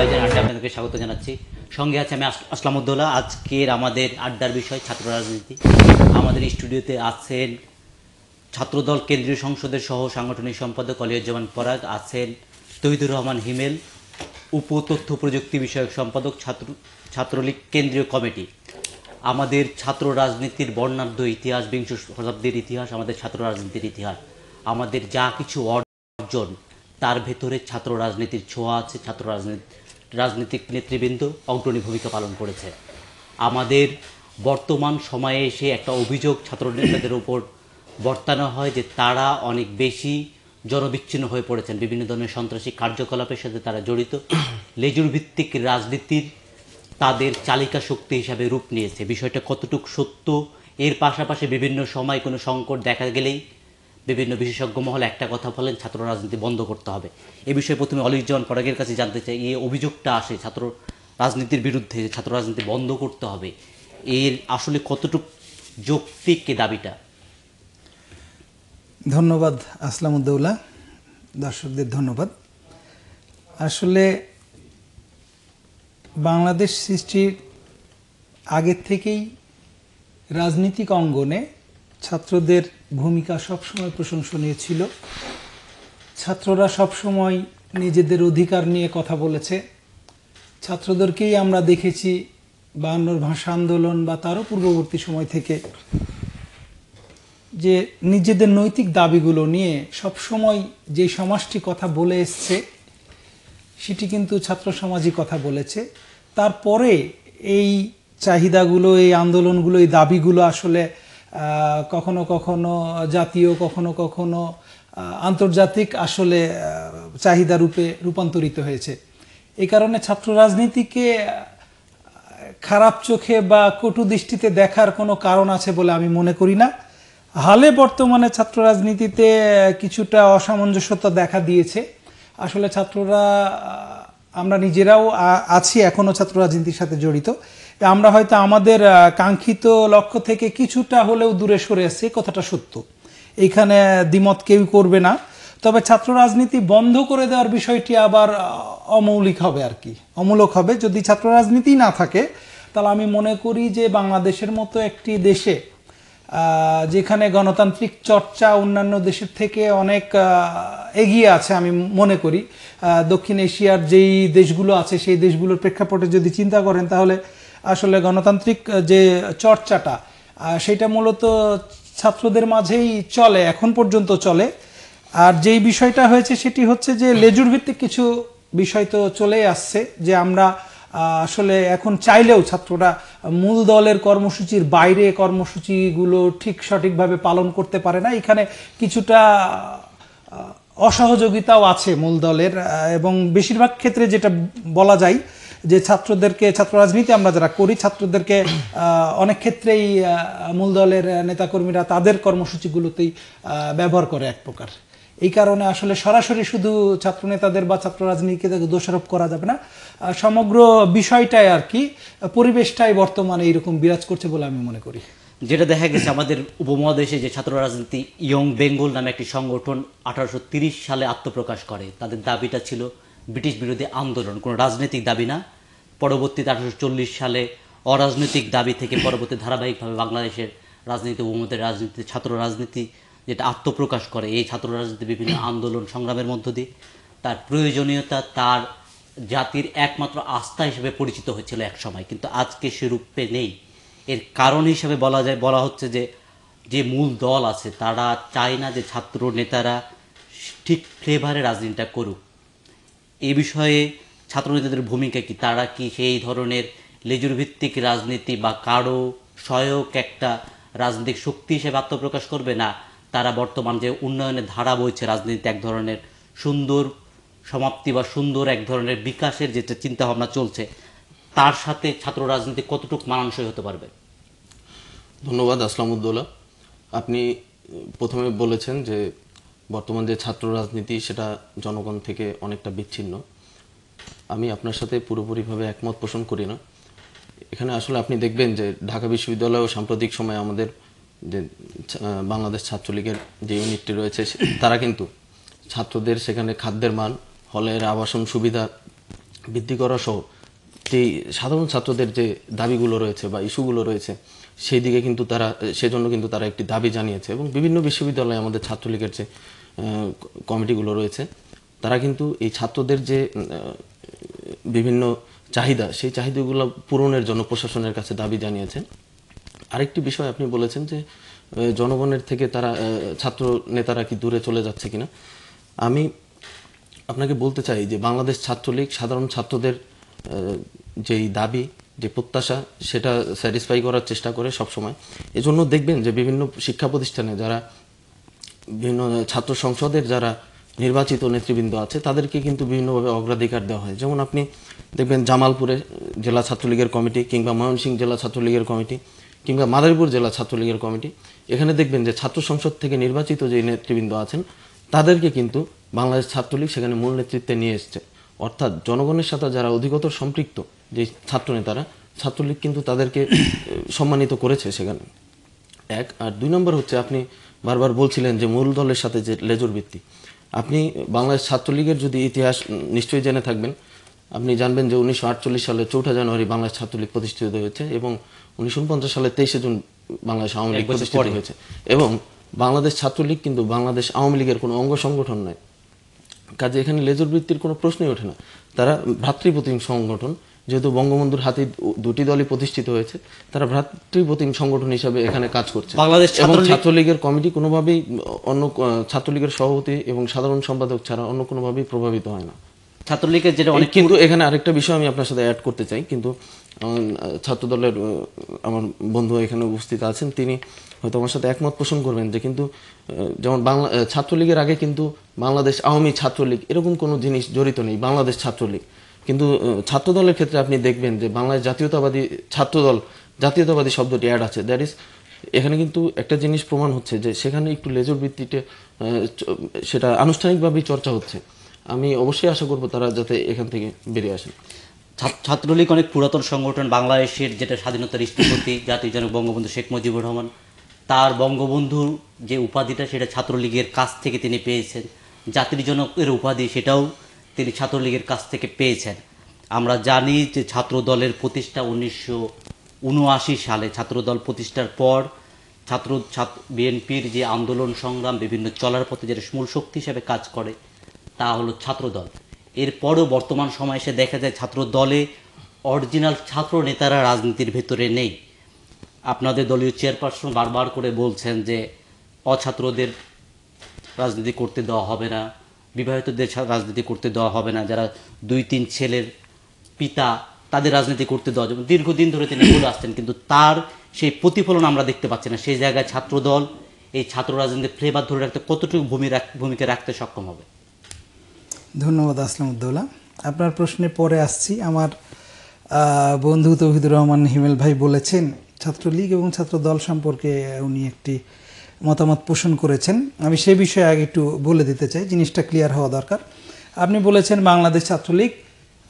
আয়োজনে আপনাদেরকে স্বাগত জানাচ্ছি। সঙ্গে আছে আমি আসলামউদ্দৌলা। আজকের আমাদের আড্ডার বিষয় ছাত্র রাজনীতি। আমাদের স্টুডিওতে আছেন ছাত্রদল কেন্দ্রীয় সংসদের সহ সাংগঠনিক সম্পাদক আলিউজ্জামান পরাগ, আছেন তৌহিদুর রহমান হিমেল, উপ তথ্য প্রযুক্তি বিষয়ক সম্পাদক ছাত্রলীগ কেন্দ্রীয় কমিটি। আমাদের ছাত্র রাজনীতির বর্ণাঢ্য ইতিহাস, বিংশ শতাব্দীর ইতিহাস, আমাদের ছাত্র রাজনীতির ইতিহাস, আমাদের যা কিছু অর্জন তার ভেতরে ছাত্র রাজনীতির ছোঁয়া আছে। ছাত্র রাজনীতিক নেতৃবৃন্দ অগ্রণী ভূমিকা পালন করেছে। আমাদের বর্তমান সময়ে এসে একটা অভিযোগ ছাত্র নেতাদের উপর বর্তানো হয় যে তারা অনেক বেশি জনবিচ্ছিন্ন হয়ে পড়েছেন, বিভিন্ন ধরনের সন্ত্রাসী কার্যকলাপের সাথে তারা জড়িত। লেজুর ভিত্তিক রাজনীতির তাদের চালিকা শক্তি হিসাবে রূপ নিয়েছে। বিষয়টা কতটুকু সত্য, এর পাশাপাশি বিভিন্ন সময় কোনো সংকট দেখা গেলেই বিভিন্ন বিশেষজ্ঞ মহল একটা কথা বলেন, ছাত্র রাজনীতি বন্ধ করতে হবে। এ বিষয়ে প্রথমে আলিউজ্জামান পরাগের কাছে জানতে চাই, এই অভিযোগটা আসে ছাত্র রাজনীতির বিরুদ্ধে, ছাত্র রাজনীতি বন্ধ করতে হবে, এর আসলে কতটুকু যৌক্তিক এই দাবিটা? ধন্যবাদ আসলামউদ্দৌলা, দর্শকদের ধন্যবাদ। আসলে বাংলাদেশ সৃষ্টির আগের থেকেই রাজনৈতিক অঙ্গনে ছাত্রদের ভূমিকা সবসময় প্রশংসনীয় ছিল। ছাত্ররা সবসময় নিজেদের অধিকার নিয়ে কথা বলেছে। ছাত্রদেরকেই আমরা দেখেছি 52 ভাষা আন্দোলন বা তারও পূর্ববর্তী সময় থেকে যে নিজেদের নৈতিক দাবিগুলো নিয়ে সবসময় যে সমাজটি কথা বলে এসছে সেটি কিন্তু ছাত্র সমাজই কথা বলেছে। তারপরে এই চাহিদাগুলো, এই আন্দোলনগুলো, এই দাবিগুলো আসলে কখনো কখনো জাতীয়, কখনো কখনো আন্তর্জাতিক আসলে চাহিদা রূপে রূপান্তরিত হয়েছে। এই কারণে ছাত্র রাজনীতিকে খারাপ চোখে বা কটু দৃষ্টিতে দেখার কোনো কারণ আছে বলে আমি মনে করি না। হালে বর্তমানে ছাত্র রাজনীতিতে কিছুটা অসামঞ্জস্যতা দেখা দিয়েছে। আসলে ছাত্ররা, আমরা নিজেরাও আছি এখনও ছাত্র রাজনীতির সাথে জড়িত, আমরা হয়তো আমাদের কাঙ্ক্ষিত লক্ষ্য থেকে কিছুটা হলেও দূরে সরে আসছি, কথাটা সত্য, এইখানে দ্বিমত কেউ করবে না। তবে ছাত্র রাজনীতি বন্ধ করে দেওয়ার বিষয়টি আবার অমৌলিক হবে, আর কি অমূলক হবে। যদি ছাত্র রাজনীতি না থাকে তাহলে আমি মনে করি যে বাংলাদেশের মতো একটি দেশে, যেখানে গণতান্ত্রিক চর্চা অন্যান্য দেশের থেকে অনেক এগিয়ে আছে, আমি মনে করি দক্ষিণ এশিয়ার যেই দেশগুলো আছে সেই দেশগুলোর প্রেক্ষাপটে যদি চিন্তা করেন তাহলে আসলে গণতান্ত্রিক যে চর্চাটা সেটা মূলত ছাত্রদের মাঝেই চলে, এখন পর্যন্ত চলে। আর যেই বিষয়টা হয়েছে সেটি হচ্ছে যে লেজুর ভিত্তিক কিছু বিষয় তো চলেই আসছে, যে আমরা আসলে এখন চাইলেও ছাত্ররা মূল দলের কর্মসূচির বাইরে কর্মসূচিগুলো ঠিক সঠিকভাবে পালন করতে পারে না। এখানে কিছুটা অসহযোগিতাও আছে মূল দলের, এবং বেশিরভাগ ক্ষেত্রে যেটা বলা যায় যে ছাত্রদেরকে, ছাত্র রাজনীতি আমরা যারা করি, ছাত্রদেরকে অনেক ক্ষেত্রেই মূল দলের নেতাকর্মীরা তাদের কর্মসূচিগুলোতেই ব্যবহার করে এক প্রকার। এই কারণে আসলে সরাসরি শুধু ছাত্র নেতাদের বা ছাত্র রাজনীতিকে দোষারোপ করা যাবে না। সমগ্র বিষয়টাই আর কি, পরিবেশটাই বর্তমানে এইরকম বিরাজ করছে বলে আমি মনে করি। যেটা দেখা গেছে আমাদের উপমহাদেশে যে ছাত্র রাজনীতি ইয়ং বেঙ্গল নামে একটি সংগঠন 1830 সালে আত্মপ্রকাশ করে। তাদের দাবিটা ছিল ব্রিটিশ বিরোধী আন্দোলন, কোনো রাজনৈতিক দাবি না। পরবর্তীতে 1840 সালে অরাজনৈতিক দাবি থেকে পরবর্তী ধারাবাহিকভাবে বাংলাদেশের রাজনীতি, উপমহাদেশের রাজনীতি, ছাত্র রাজনীতি যেটা আত্মপ্রকাশ করে, এই ছাত্র রাজনীতি বিভিন্ন আন্দোলন সংগ্রামের মধ্য দিয়ে তার প্রয়োজনীয়তা, তার জাতির একমাত্র আস্থা হিসেবে পরিচিত হয়েছিল এক সময়, কিন্তু আজকে সে রূপে নেই। এর কারণ হিসাবে বলা হচ্ছে যে যে মূল দল আছে তারা চায় না যে ছাত্র নেতারা ঠিক ফ্লেভারে রাজনীতিটা করুক। এ বিষয়ে ছাত্র নেতাদের ভূমিকা কি? তারা কি সেই ধরনের লেজুর ভিত্তিক রাজনীতি বা কারো সহায়ক একটা রাজনৈতিক শক্তি হিসেবে আত্মপ্রকাশ করবে, না তারা বর্তমান যে উন্নয়নের ধারা বইছে রাজনীতি এক ধরনের সুন্দর সমাপ্তি বা সুন্দর এক ধরনের বিকাশের যেটা চিন্তাভাবনা চলছে, তার সাথে ছাত্র রাজনীতি কতটুকু মানানসই হতে পারবে? ধন্যবাদ আসলামউদ্দৌলা। আপনি প্রথমে বলেছেন যে বর্তমান যে ছাত্র রাজনীতি সেটা জনগণ থেকে অনেকটা বিচ্ছিন্ন। আমি আপনার সাথে পুরোপুরিভাবে একমত পোষণ করি না। এখানে আসলে আপনি দেখবেন যে ঢাকা বিশ্ববিদ্যালয় ও সাম্প্রতিক সময়ে আমাদের যে বাংলাদেশ ছাত্রলীগের যে ইউনিটটি রয়েছে তারা কিন্তু ছাত্রদের সেখানে খাদ্যের মান, হলের আবাসন সুবিধা বৃদ্ধি করা সহ যে সাধারণ ছাত্রদের যে দাবিগুলো রয়েছে বা ইস্যুগুলো রয়েছে সেই দিকে কিন্তু তারা সেজন্য কিন্তু তারা একটি দাবি জানিয়েছে এবং বিভিন্ন বিশ্ববিদ্যালয়ে আমাদের ছাত্রলীগের যে কমিটিগুলো রয়েছে তারা কিন্তু এই ছাত্রদের যে বিভিন্ন চাহিদা সেই চাহিদাগুলো পূরণের জন্য প্রশাসনের কাছে দাবি জানিয়েছে। আরেকটি বিষয় আপনি বলেছেন যে জনগণের থেকে তারা ছাত্র নেতারা কি দূরে চলে যাচ্ছে কিনা। আমি আপনাকে বলতে চাই যে বাংলাদেশ ছাত্রলীগ সাধারণ ছাত্রদের যেই দাবি যে প্রত্যাশা সেটা স্যাটিসফাই করার চেষ্টা করে সবসময়। এজন্য দেখবেন যে বিভিন্ন শিক্ষা প্রতিষ্ঠানে যারা বিভিন্ন ছাত্র সংসদের যারা নির্বাচিত নেতৃবৃন্দ আছে তাদেরকে কিন্তু বিভিন্নভাবে অগ্রাধিকার দেওয়া হয়। যেমন আপনি দেখবেন জামালপুরে জেলা ছাত্রলীগের কমিটি কিংবা ময়মনসিংহ জেলা ছাত্রলীগের কমিটি কিংবা মাদারীপুর জেলা ছাত্রলীগের কমিটি, এখানে দেখবেন যে ছাত্র সংসদ থেকে নির্বাচিত যে নেতৃবৃন্দ আছেন তাদেরকে কিন্তু বাংলাদেশ ছাত্রলীগ সেখানে মূল নেতৃত্বে নিয়ে এসছে। অর্থাৎ জনগণের সাথে যারা অধিকতর সম্পৃক্ত যে ছাত্রনেতারা, ছাত্রলীগ কিন্তু তাদেরকে সম্মানিত করেছে সেখানে, এক। আর দুই নম্বর হচ্ছে আপনি বারবার বলছিলেন যে মূল দলের সাথে যে লেজুর ভিত্তি। আপনি বাংলাদেশ ছাত্রলীগের যদি ইতিহাস নিশ্চয়ই জেনে থাকবেন, আপনি জানবেন যে 1948 সালে 4 জানুয়ারি বাংলাদেশ ছাত্রলীগ প্রতিষ্ঠিত হয়েছে এবং 1949 সালে 23 জুন বাংলাদেশ আওয়ামী লীগ প্রতিষ্ঠিত হয়েছে। এবং বাংলাদেশ ছাত্রলীগ কিন্তু বাংলাদেশ আওয়ামী লীগের কোনো অঙ্গ সংগঠন নয়, কাজে এখানে লেজুর ভিত্তির কোনো প্রশ্নই ওঠে না। তারা ভ্রাতৃপ্রতিম সংগঠন, যেহেতু বঙ্গবন্ধুর হাতে দুটি দলই প্রতিষ্ঠিত হয়েছে, তারা ভ্রাতৃপ্রতিম সংগঠন হিসাবে এখানে কাজ করছে। বাংলাদেশ ছাত্রলীগের কমিটি কোনোভাবেই অন্য ছাত্রলীগের সভাপতি এবং সাধারণ সম্পাদক ছাড়া অন্য কোনোভাবেই প্রভাবিত হয় না। ছাত্রলীগের যেটা অনেক, কিন্তু এখানে আরেকটা বিষয় আমি আপনার সাথে অ্যাড করতে চাই, কিন্তু ছাত্র দলের আমার বন্ধু এখানে উপস্থিত আছেন, তিনি হয়তো আমার সাথে একমত পোষণ করবেন যে কিন্তু যেমন ছাত্রলীগের আগে কিন্তু বাংলাদেশ আওয়ামী ছাত্রলীগ এরকম কোনো জিনিস জড়িত নেই, বাংলাদেশ ছাত্রলীগ। কিন্তু ছাত্র দলের ক্ষেত্রে আপনি দেখবেন যে বাংলাদেশ জাতীয়তাবাদী ছাত্রদল, জাতীয়তাবাদী শব্দটি অ্যাড আছে। দ্যাট ইজ, এখানে কিন্তু একটা জিনিস প্রমাণ হচ্ছে যে সেখানে একটু লেজুর ভিত্তিতে সেটা আনুষ্ঠানিকভাবেই চর্চা হচ্ছে। আমি অবশ্যই আশা করব তারা যাতে এখান থেকে বেরিয়ে আসেন। ছাত্রলীগ অনেক পুরাতন সংগঠন, বাংলাদেশের যেটা স্বাধীনতার স্থপতি জাতির জনক বঙ্গবন্ধু শেখ মুজিবুর রহমান, তার বঙ্গবন্ধুর যে উপাধিটা সেটা ছাত্রলীগের কাছ থেকে তিনি পেয়েছেন। জাতির জনকের উপাধি সেটাও তিনি ছাত্রলীগের কাছ থেকে পেয়েছেন। আমরা জানি যে ছাত্র দলের প্রতিষ্ঠা 1979 সালে, ছাত্রদল প্রতিষ্ঠার পর বিএনপির যে আন্দোলন সংগ্রাম বিভিন্ন চলার পথে যেটা মূল শক্তি হিসেবে কাজ করে তা হলো ছাত্রদল। এরপরও বর্তমান সময়ে এসে দেখা যায় ছাত্র দলে অরিজিনাল ছাত্র নেতারা রাজনীতির ভেতরে নেই। আপনাদের দলীয় চেয়ারপারসন বারবার করে বলছেন যে অছাত্রদের রাজনীতি করতে দেওয়া হবে না, বিবাহিতদের রাজনীতি করতে দেওয়া হবে না, যারা 2-3 ছেলের পিতা তাদের রাজনীতি করতে দেওয়া যাবে। দীর্ঘদিন ধরে তিনি বলে আসছেন, কিন্তু তার সেই প্রতিফলন আমরা দেখতে পাচ্ছি না। সেই জায়গায় ছাত্রদল এই ছাত্র রাজনীতির ফ্লেভার ধরে রাখতে কতটুকু ভূমিকা রাখতে সক্ষম হবে? ধন্যবাদ আসলাম উদ্দৌলা। আপনার প্রশ্নে পরে আসছি। আমার বন্ধু তৌহিদুর রহমান হিমেল ভাই বলেছেন ছাত্রলীগ এবং ছাত্র দল সম্পর্কে উনি একটি মতামত পোষণ করেছেন। আমি সেই বিষয়ে আগে একটু বলে দিতে চাই, জিনিসটা ক্লিয়ার হওয়া দরকার। আপনি বলেছেন বাংলাদেশ ছাত্রলীগ,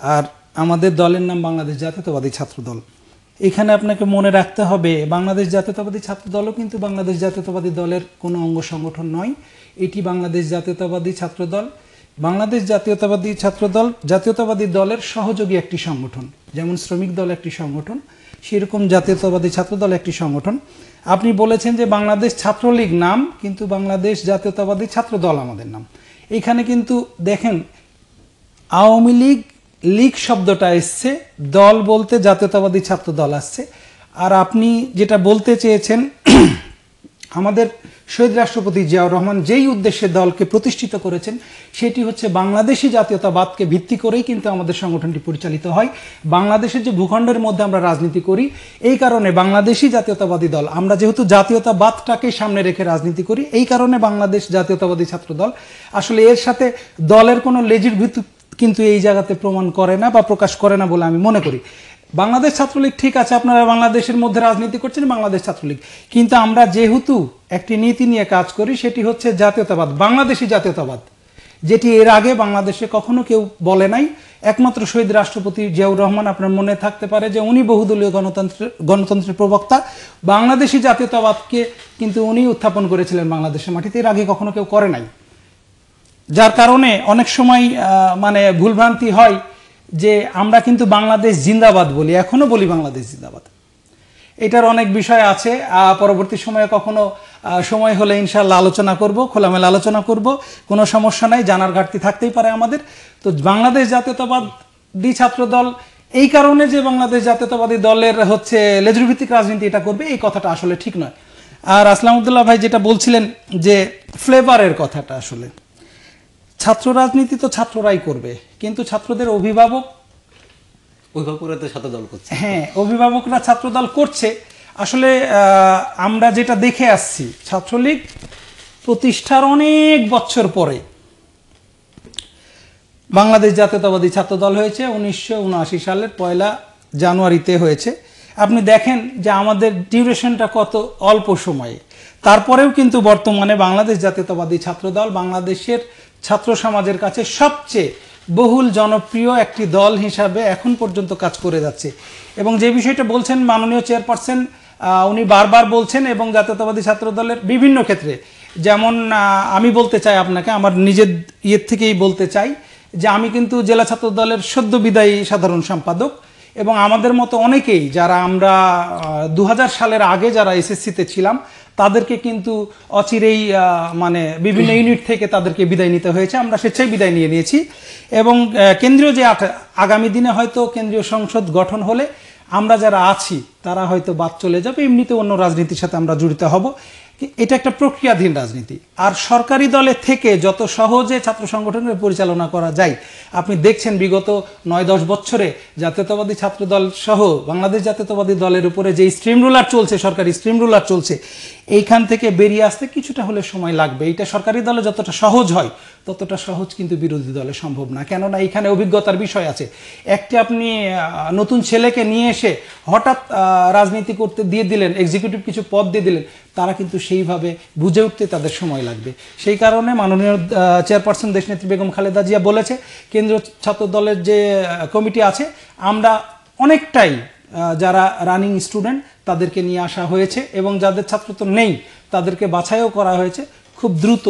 আর আমাদের দলের নাম বাংলাদেশ জাতীয়তাবাদী ছাত্র দল। এখানে আপনাকে মনে রাখতে হবে বাংলাদেশ জাতীয়তাবাদী ছাত্র দলও কিন্তু বাংলাদেশ জাতীয়তাবাদী দলের কোনো অঙ্গ সংগঠন নয়। এটি বাংলাদেশ জাতীয়তাবাদী ছাত্র দল, বাংলাদেশ জাতীয়তাবাদী ছাত্র দল জাতীয়তাবাদী দলের সহযোগী একটি সংগঠন। যেমন শ্রমিক দল একটি সংগঠন, সেরকম জাতীয়তাবাদী ছাত্র দল একটি সংগঠন। আপনি বলেছেন যে বাংলাদেশ ছাত্রলীগ নাম, কিন্তু বাংলাদেশ জাতীয়তাবাদী ছাত্র দল আমাদের নাম। এখানে কিন্তু দেখেন আওয়ামী লীগ, লীগ শব্দটা এসছে, দল বলতে জাতীয়তাবাদী ছাত্র দল আসছে। আর আপনি যেটা বলতে চেয়েছেন, আমাদের শহীদ রাষ্ট্রপতি জিয়াউর রহমান যেই উদ্দেশ্যে দলকে প্রতিষ্ঠিত করেছেন সেটি হচ্ছে বাংলাদেশি জাতীয়তাবাদকে ভিত্তি করেই কিন্তু আমাদের সংগঠনটি পরিচালিত হয়। বাংলাদেশের যে ভূখণ্ডের মধ্যে আমরা রাজনীতি করি, এই কারণে বাংলাদেশি জাতীয়তাবাদী দল, আমরা যেহেতু জাতীয়তাবাদকে সামনে রেখে রাজনীতি করি, এই কারণে বাংলাদেশ জাতীয়তাবাদী ছাত্র দল। আসলে এর সাথে দলের কোনো লেজির ভিত্তি কিন্তু এই জায়গাতে প্রমাণ করে না বা প্রকাশ করে না বলে আমি মনে করি। বাংলাদেশ ছাত্রলীগ ঠিক আছে, আপনারা বাংলাদেশের মধ্যে রাজনীতি করছেন, বাংলাদেশ ছাত্রলীগ, কিন্তু আমরা যেহেতু একটি নীতি নিয়ে কাজ করি সেটি হচ্ছে জাতীয়তাবাদ, বাংলাদেশি জাতীয়তাবাদ, যেটি এর আগে বাংলাদেশে কখনো কেউ বলে নাই। একমাত্র শহীদ রাষ্ট্রপতি জিয়াউর রহমান, আপনার মনে থাকতে পারে যে উনি বহুদলীয় গণতন্ত্রের প্রবক্তা, বাংলাদেশি জাতীয়তাবাদকে কিন্তু উনি উত্থাপন করেছিলেন বাংলাদেশের মাটিতে, এর আগে কখনো কেউ করে নাই। যার কারণে অনেক সময় মানে ভুলভ্রান্তি হয় যে আমরা কিন্তু বাংলাদেশ জিন্দাবাদ বলি, এখনো বলি বাংলাদেশ জিন্দাবাদ। এটার অনেক বিষয় আছে, পরবর্তী সময়ে কখনো সময় হলে ইনশাআল্লাহ আলোচনা করব, খোলামেলা আলোচনা করব, কোনো সমস্যা নাই, জানার ঘাটতি থাকতেই পারে আমাদের। তো বাংলাদেশ জাতীয়তাবাদী ছাত্রদল এই কারণে যে বাংলাদেশ জাতীয়তাবাদী দলের হচ্ছে লেজুরভিত্তিক রাজনীতি এটা করবে, এই কথাটা আসলে ঠিক নয়। আর আসলামউদ্দৌলা ভাই যেটা বলছিলেন যে ফ্লেভারের কথাটা, আসলে ছাত্র রাজনীতি তো ছাত্ররাই করবে, কিন্তু ছাত্রদের অভিভাবকরা তো ছাত্রদল করছে। হ্যাঁ, অভিভাবকরা ছাত্রদল করছে। আসলে আমরা যেটা দেখে আসছি, ছাত্রলীগ প্রতিষ্ঠার অনেক বছর পরে বাংলাদেশ জাতীয়তাবাদী ছাত্রদল হয়েছে 1979 সালের 1 জানুয়ারিতে হয়েছে। আপনি দেখেন যে আমাদের ডিউরেশনটা কত অল্প সময়ে, তারপরেও কিন্তু বর্তমানে বাংলাদেশ জাতীয়তাবাদী ছাত্রদল বাংলাদেশের ছাত্র সমাজের কাছে সবচেয়ে বহুল জনপ্রিয় একটি দল হিসাবে এখন পর্যন্ত কাজ করে যাচ্ছে। এবং যে বিষয়টা বলছেন মাননীয় চেয়ারপারসন, উনি বারবার বলছেন, এবং জাতীয়তাবাদী ছাত্রদলের বিভিন্ন ক্ষেত্রে, যেমন আমি বলতে চাই আপনাকে, আমার নিজের ইয়ের থেকেই বলতে চাই যে আমি কিন্তু জেলা ছাত্র দলের সদ্য বিদায়ী সাধারণ সম্পাদক, এবং আমাদের মতো অনেকেই যারা আমরা 2000 সালের আগে যারা এসএসসিতে ছিলাম তাদেরকে কিন্তু অচিরেই মানে বিভিন্ন ইউনিট থেকে তাদেরকে বিদায় নিতে হয়েছে, আমরা স্বেচ্ছায় বিদায় নিয়েছি। এবং কেন্দ্রীয় যে আগামী দিনে হয়তো কেন্দ্রীয় সংসদ গঠন হলে আমরা যারা আছি তারা হয়তো বাদ চলে যাবে, এমনিতে অন্য রাজনীতির সাথে আমরা জড়িত হব। এটা একটা প্রক্রিয়াধীন রাজনীতি। আর সরকারি দলে থেকে যত সহজে ছাত্র সংগঠনের পরিচালনা করা যায়, আপনি দেখছেন বিগত 9-10 বছরে জাতীয়তাবাদী ছাত্রদল সহ বাংলাদেশ জাতীয়তাবাদী দলের উপরে যে স্ট্রিম রুলার চলছে, সরকারি স্ট্রিম রুলার চলছে, এইখান থেকে বেরিয়ে আসতে কিছুটা হলে সময় লাগবে। এটা সরকারি দলে যতটা সহজ হয় ততটা সহজ কিন্তু বিরোধী দলে সম্ভব না, কেননা এখানে অভিজ্ঞতার বিষয় আছে। একটি আপনি নতুন ছেলেকে নিয়ে এসে হঠাৎ রাজনীতি করতে দিয়ে দিলেন, এক্সিকিউটিভ কিছু পদ দিয়ে দিলেন, তারা কিন্তু সেইভাবে বুঝে উঠতে তাদের সময় লাগবে। সেই কারণে মাননীয় চেয়ারপারসন দেশনেত্রী বেগম খালেদা জিয়া বলেছে, কেন্দ্রীয় ছাত্র দলের যে কমিটি আছে আমরা অনেকটাই যারা রানিং স্টুডেন্ট তাদেরকে নিয়ে আসা হয়েছে, এবং যাদের ছাত্রত্ব নেই তাদেরকে বাছাইও করা হয়েছে। খুব দ্রুত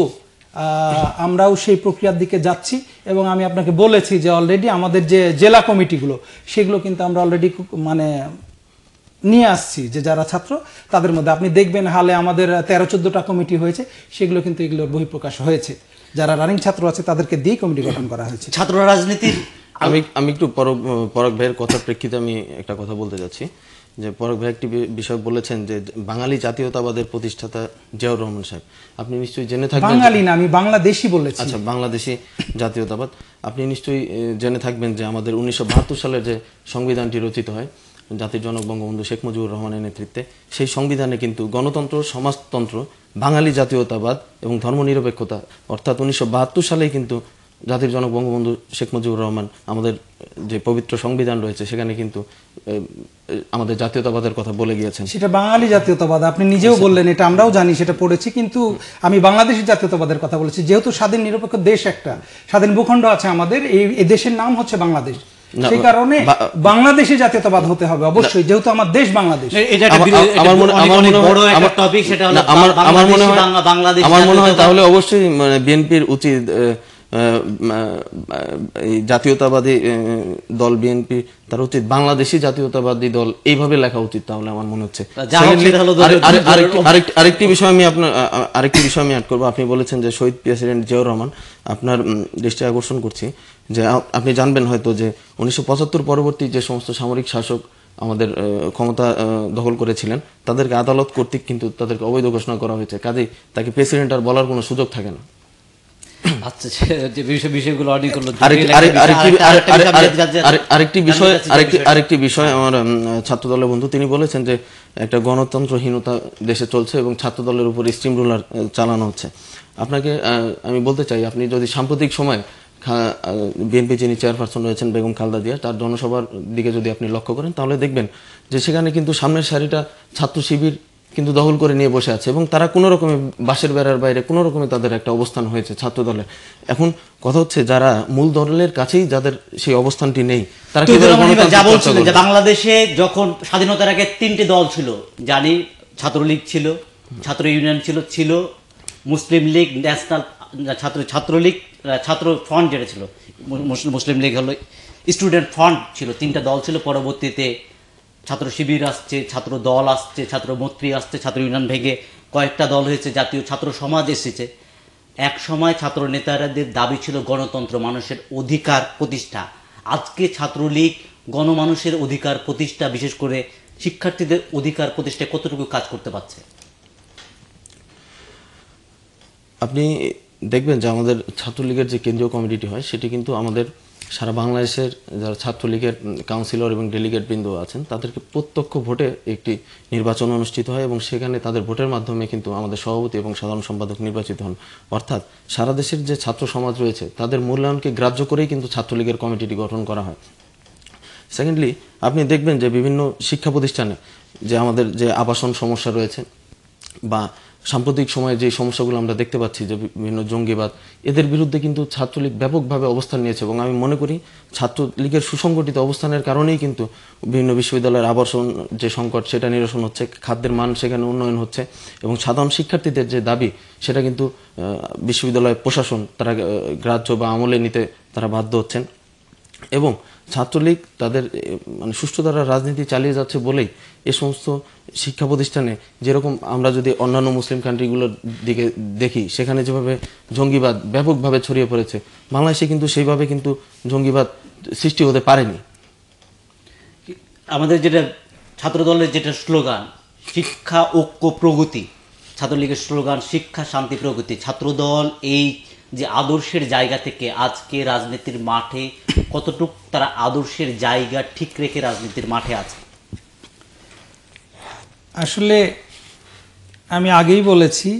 আমরাও সেই প্রক্রিয়ার দিকে যাচ্ছি, এবং আমি আপনাকে বলেছি যে অলরেডি আমাদের যে জেলা কমিটিগুলো সেগুলো কিন্তু আমরা অলরেডি মানে নিয়ে আসছি, যে যারা ছাত্র তাদের মধ্যে আপনি দেখবেন হালে আমাদের 13-14টা কমিটি হয়েছে, সেগুলো কিন্তু এগুলোর বহিঃপ্রকাশ হয়েছে। যারা রানিং ছাত্র আছে তাদেরকে দিয়ে কমিটি গঠন করা হয়েছে। ছাত্র রাজনীতির আমি একটু পরাগ ভাইয়ের কথার প্রেক্ষিতে আমি একটা কথা বলতে যাচ্ছি, যে পরাগ ভাই একটি বিষয় বলেছেন যে বাঙালি জাতীয়তাবাদের প্রতিষ্ঠাতা জিয়াউর রহমান সাহেব। আপনি নিশ্চয়ই জেনে থাকবেন, বাঙালি না, আমি বাংলাদেশি বলেছি। আচ্ছা, বাংলাদেশি জাতীয়তাবাদ। আপনি নিশ্চয়ই জেনে থাকবেন যে আমাদের 1972 সালের যে সংবিধানটি রচিত হয় জাতির জনক বঙ্গবন্ধু শেখ মুজিবুর রহমানের নেতৃত্বে, সেই সংবিধানে কিন্তু গণতন্ত্র, সমাজতন্ত্র, বাঙালি জাতীয়তাবাদ এবং ধর্মনিরপেক্ষতা, অর্থাৎ 1972 সালেই কিন্তু জাতির জনক বঙ্গবন্ধু শেখ মুজিবুর রহমান আমাদের যে পবিত্র সংবিধান রয়েছে সেখানে কিন্তু আমাদের জাতীয়তাবাদের কথা বলে গিয়েছেন। সেটা বাঙালি জাতীয়তাবাদ, আপনি নিজেও বললেন, এটা আমরাও জানি, সেটা পড়েছি, কিন্তু আমি বাংলাদেশি জাতীয়তাবাদের কথা বলেছি। যেহেতু স্বাধীন নিরপেক্ষ দেশ, একটা স্বাধীন ভূখণ্ড আছে আমাদের, এই দেশের নাম হচ্ছে বাংলাদেশ, সেই কারণে বাংলাদেশি জাতীয়তাবাদ হতে হবে অবশ্যই, যেহেতু আমার দেশ বাংলাদেশ। আমার মনে হয় তাহলে অবশ্যই বিএনপির উচিত এই জাতীয়তাবাদী দল বিএনপি তার উচিত বাংলাদেশি জাতীয়তাবাদী দল এইভাবে লেখা উচিত, তাহলে আমার মনে হচ্ছে। আরেকটি বিষয় আমি অ্যাড করবো। আপনি বলেছেন যে শহীদ প্রেসিডেন্ট জিয়াউর রহমান, আপনার দৃষ্টি আকর্ষণ করছি যে আপনি জানবেন হয়তো যে 1975 পরবর্তী যে সমস্ত সামরিক শাসক আমাদের ক্ষমতা দখল করেছিলেন তাদেরকে আদালত কর্তৃক কিন্তু তাদেরকে অবৈধ ঘোষণা করা হয়েছে, কাজেই তাকে প্রেসিডেন্ট আর বলার কোনো সুযোগ থাকে না। আচ্ছা, যে বিষয়গুলো অনেক হলো। আরেকটি বিষয় আমার ছাত্র দলের বন্ধু তিনি বলেছেন যে একটা গণতন্ত্রহীনতা দেশে চলছে এবং ছাত্র দলের উপর স্ট্রিম রুলার চালানো হচ্ছে। আপনাকে আমি বলতে চাই, আপনি যদি সাম্প্রতিক সময় বিএনপি যিনি চেয়ারপারসন রয়েছেন বেগম খালেদা জিয়া, তার জনসভার দিকে যদি আপনি লক্ষ্য করেন তাহলে দেখবেন যে সেখানে কিন্তু সামনের সারিটা ছাত্র শিবির কিন্তু দখল করে নিয়ে বসে আছে, এবং তারা কোনো রকমে বাসের বেড়ার বাইরে কোনো রকমে তাদের একটা অবস্থান হয়েছে ছাত্র দলের। এখন কথা হচ্ছে যারা মূল দলের কাছেই যাদের সেই অবস্থানটি নেই, তারা বাংলাদেশে যখন স্বাধীনতার আগে 3টে দল ছিল, জানি ছাত্রলীগ ছিল, ছাত্র ইউনিয়ন ছিল মুসলিম লীগ, ন্যাশনাল ছাত্রলীগ, ছাত্র ফ্রন্ট যেটা ছিল, মুসলিম লীগ হলো, স্টুডেন্ট ফ্রন্ট ছিল, 3টা দল ছিল। পরবর্তীতে ছাত্র শিবির আসছে, ছাত্র দল আসছে, ছাত্র মৈত্রী আসছে, ছাত্র ইউনিয়ন ভেঙে কয়েকটা দল হয়েছে, জাতীয় ছাত্র সমাজ এসেছে। এক সময় ছাত্র নেতাদের দাবি ছিল গণতন্ত্র, মানুষের অধিকার প্রতিষ্ঠা। আজকে ছাত্রলীগ গণমানুষের অধিকার প্রতিষ্ঠা, বিশেষ করে শিক্ষার্থীদের অধিকার প্রতিষ্ঠায় কতটুকু কাজ করতে পারছে? আপনি দেখবেন যে আমাদের ছাত্রলীগের যে কেন্দ্রীয় কমিটিটি হয় সেটি কিন্তু আমাদের সারা বাংলাদেশের যারা ছাত্রলীগের কাউন্সিলর এবং ডেলিগেট বৃন্দ আছেন তাদেরকে প্রত্যক্ষ ভোটে একটি নির্বাচন অনুষ্ঠিত হয় এবং সেখানে তাদের ভোটের মাধ্যমে কিন্তু আমাদের সভাপতি এবং সাধারণ সম্পাদক নির্বাচিত হন। অর্থাৎ সারা দেশের যে ছাত্র সমাজ রয়েছে তাদের মূল্যায়নকে গ্রাহ্য করেই কিন্তু ছাত্রলীগের কমিটিটি গঠন করা হয়। সেকেন্ডলি, আপনি দেখবেন যে বিভিন্ন শিক্ষা প্রতিষ্ঠানে যে আমাদের যে আবাসন সমস্যা রয়েছে বা সাম্প্রতিক সময়ে যে সমস্যাগুলো আমরা দেখতে পাচ্ছি যে বিভিন্ন জঙ্গিবাদ, এদের বিরুদ্ধে কিন্তু ছাত্রলীগ ব্যাপকভাবে অবস্থান নিয়েছে এবং আমি মনে করি ছাত্রলীগের সুসংগঠিত অবস্থানের কারণেই কিন্তু বিভিন্ন বিশ্ববিদ্যালয়ের আবাসন যে সংকট সেটা নিরসন হচ্ছে, খাদ্যের মান সেখানে উন্নয়ন হচ্ছে এবং সাধারণ শিক্ষার্থীদের যে দাবি সেটা কিন্তু বিশ্ববিদ্যালয় প্রশাসন তারা গ্রাহ্য বা আমলে নিতে তারা বাধ্য হচ্ছেন এবং ছাত্রলীগ তাদের মানে সুষ্ঠু দ্বারা রাজনীতি চালিয়ে যাচ্ছে বলেই এ সমস্ত শিক্ষা প্রতিষ্ঠানে যেরকম আমরা যদি অন্যান্য মুসলিম কান্ট্রিগুলোর দিকে দেখি সেখানে যেভাবে জঙ্গিবাদ ব্যাপকভাবে ছড়িয়ে পড়েছে, বাংলাদেশে কিন্তু সেইভাবে কিন্তু জঙ্গিবাদ সৃষ্টি হতে পারেনি। আমাদের যেটা ছাত্রদলের যেটা স্লোগান শিক্ষা ঐক্য প্রগতি, ছাত্রলীগের স্লোগান শিক্ষা শান্তি প্রগতি, ছাত্রদল এই যে আদর্শের জায়গা থেকে আজকে রাজনীতির মাঠে কতটুকু তারা আদর্শের জায়গা ঠিক রেখে রাজনীতির মাঠে আছে? আসলে আমি আগেই বলেছি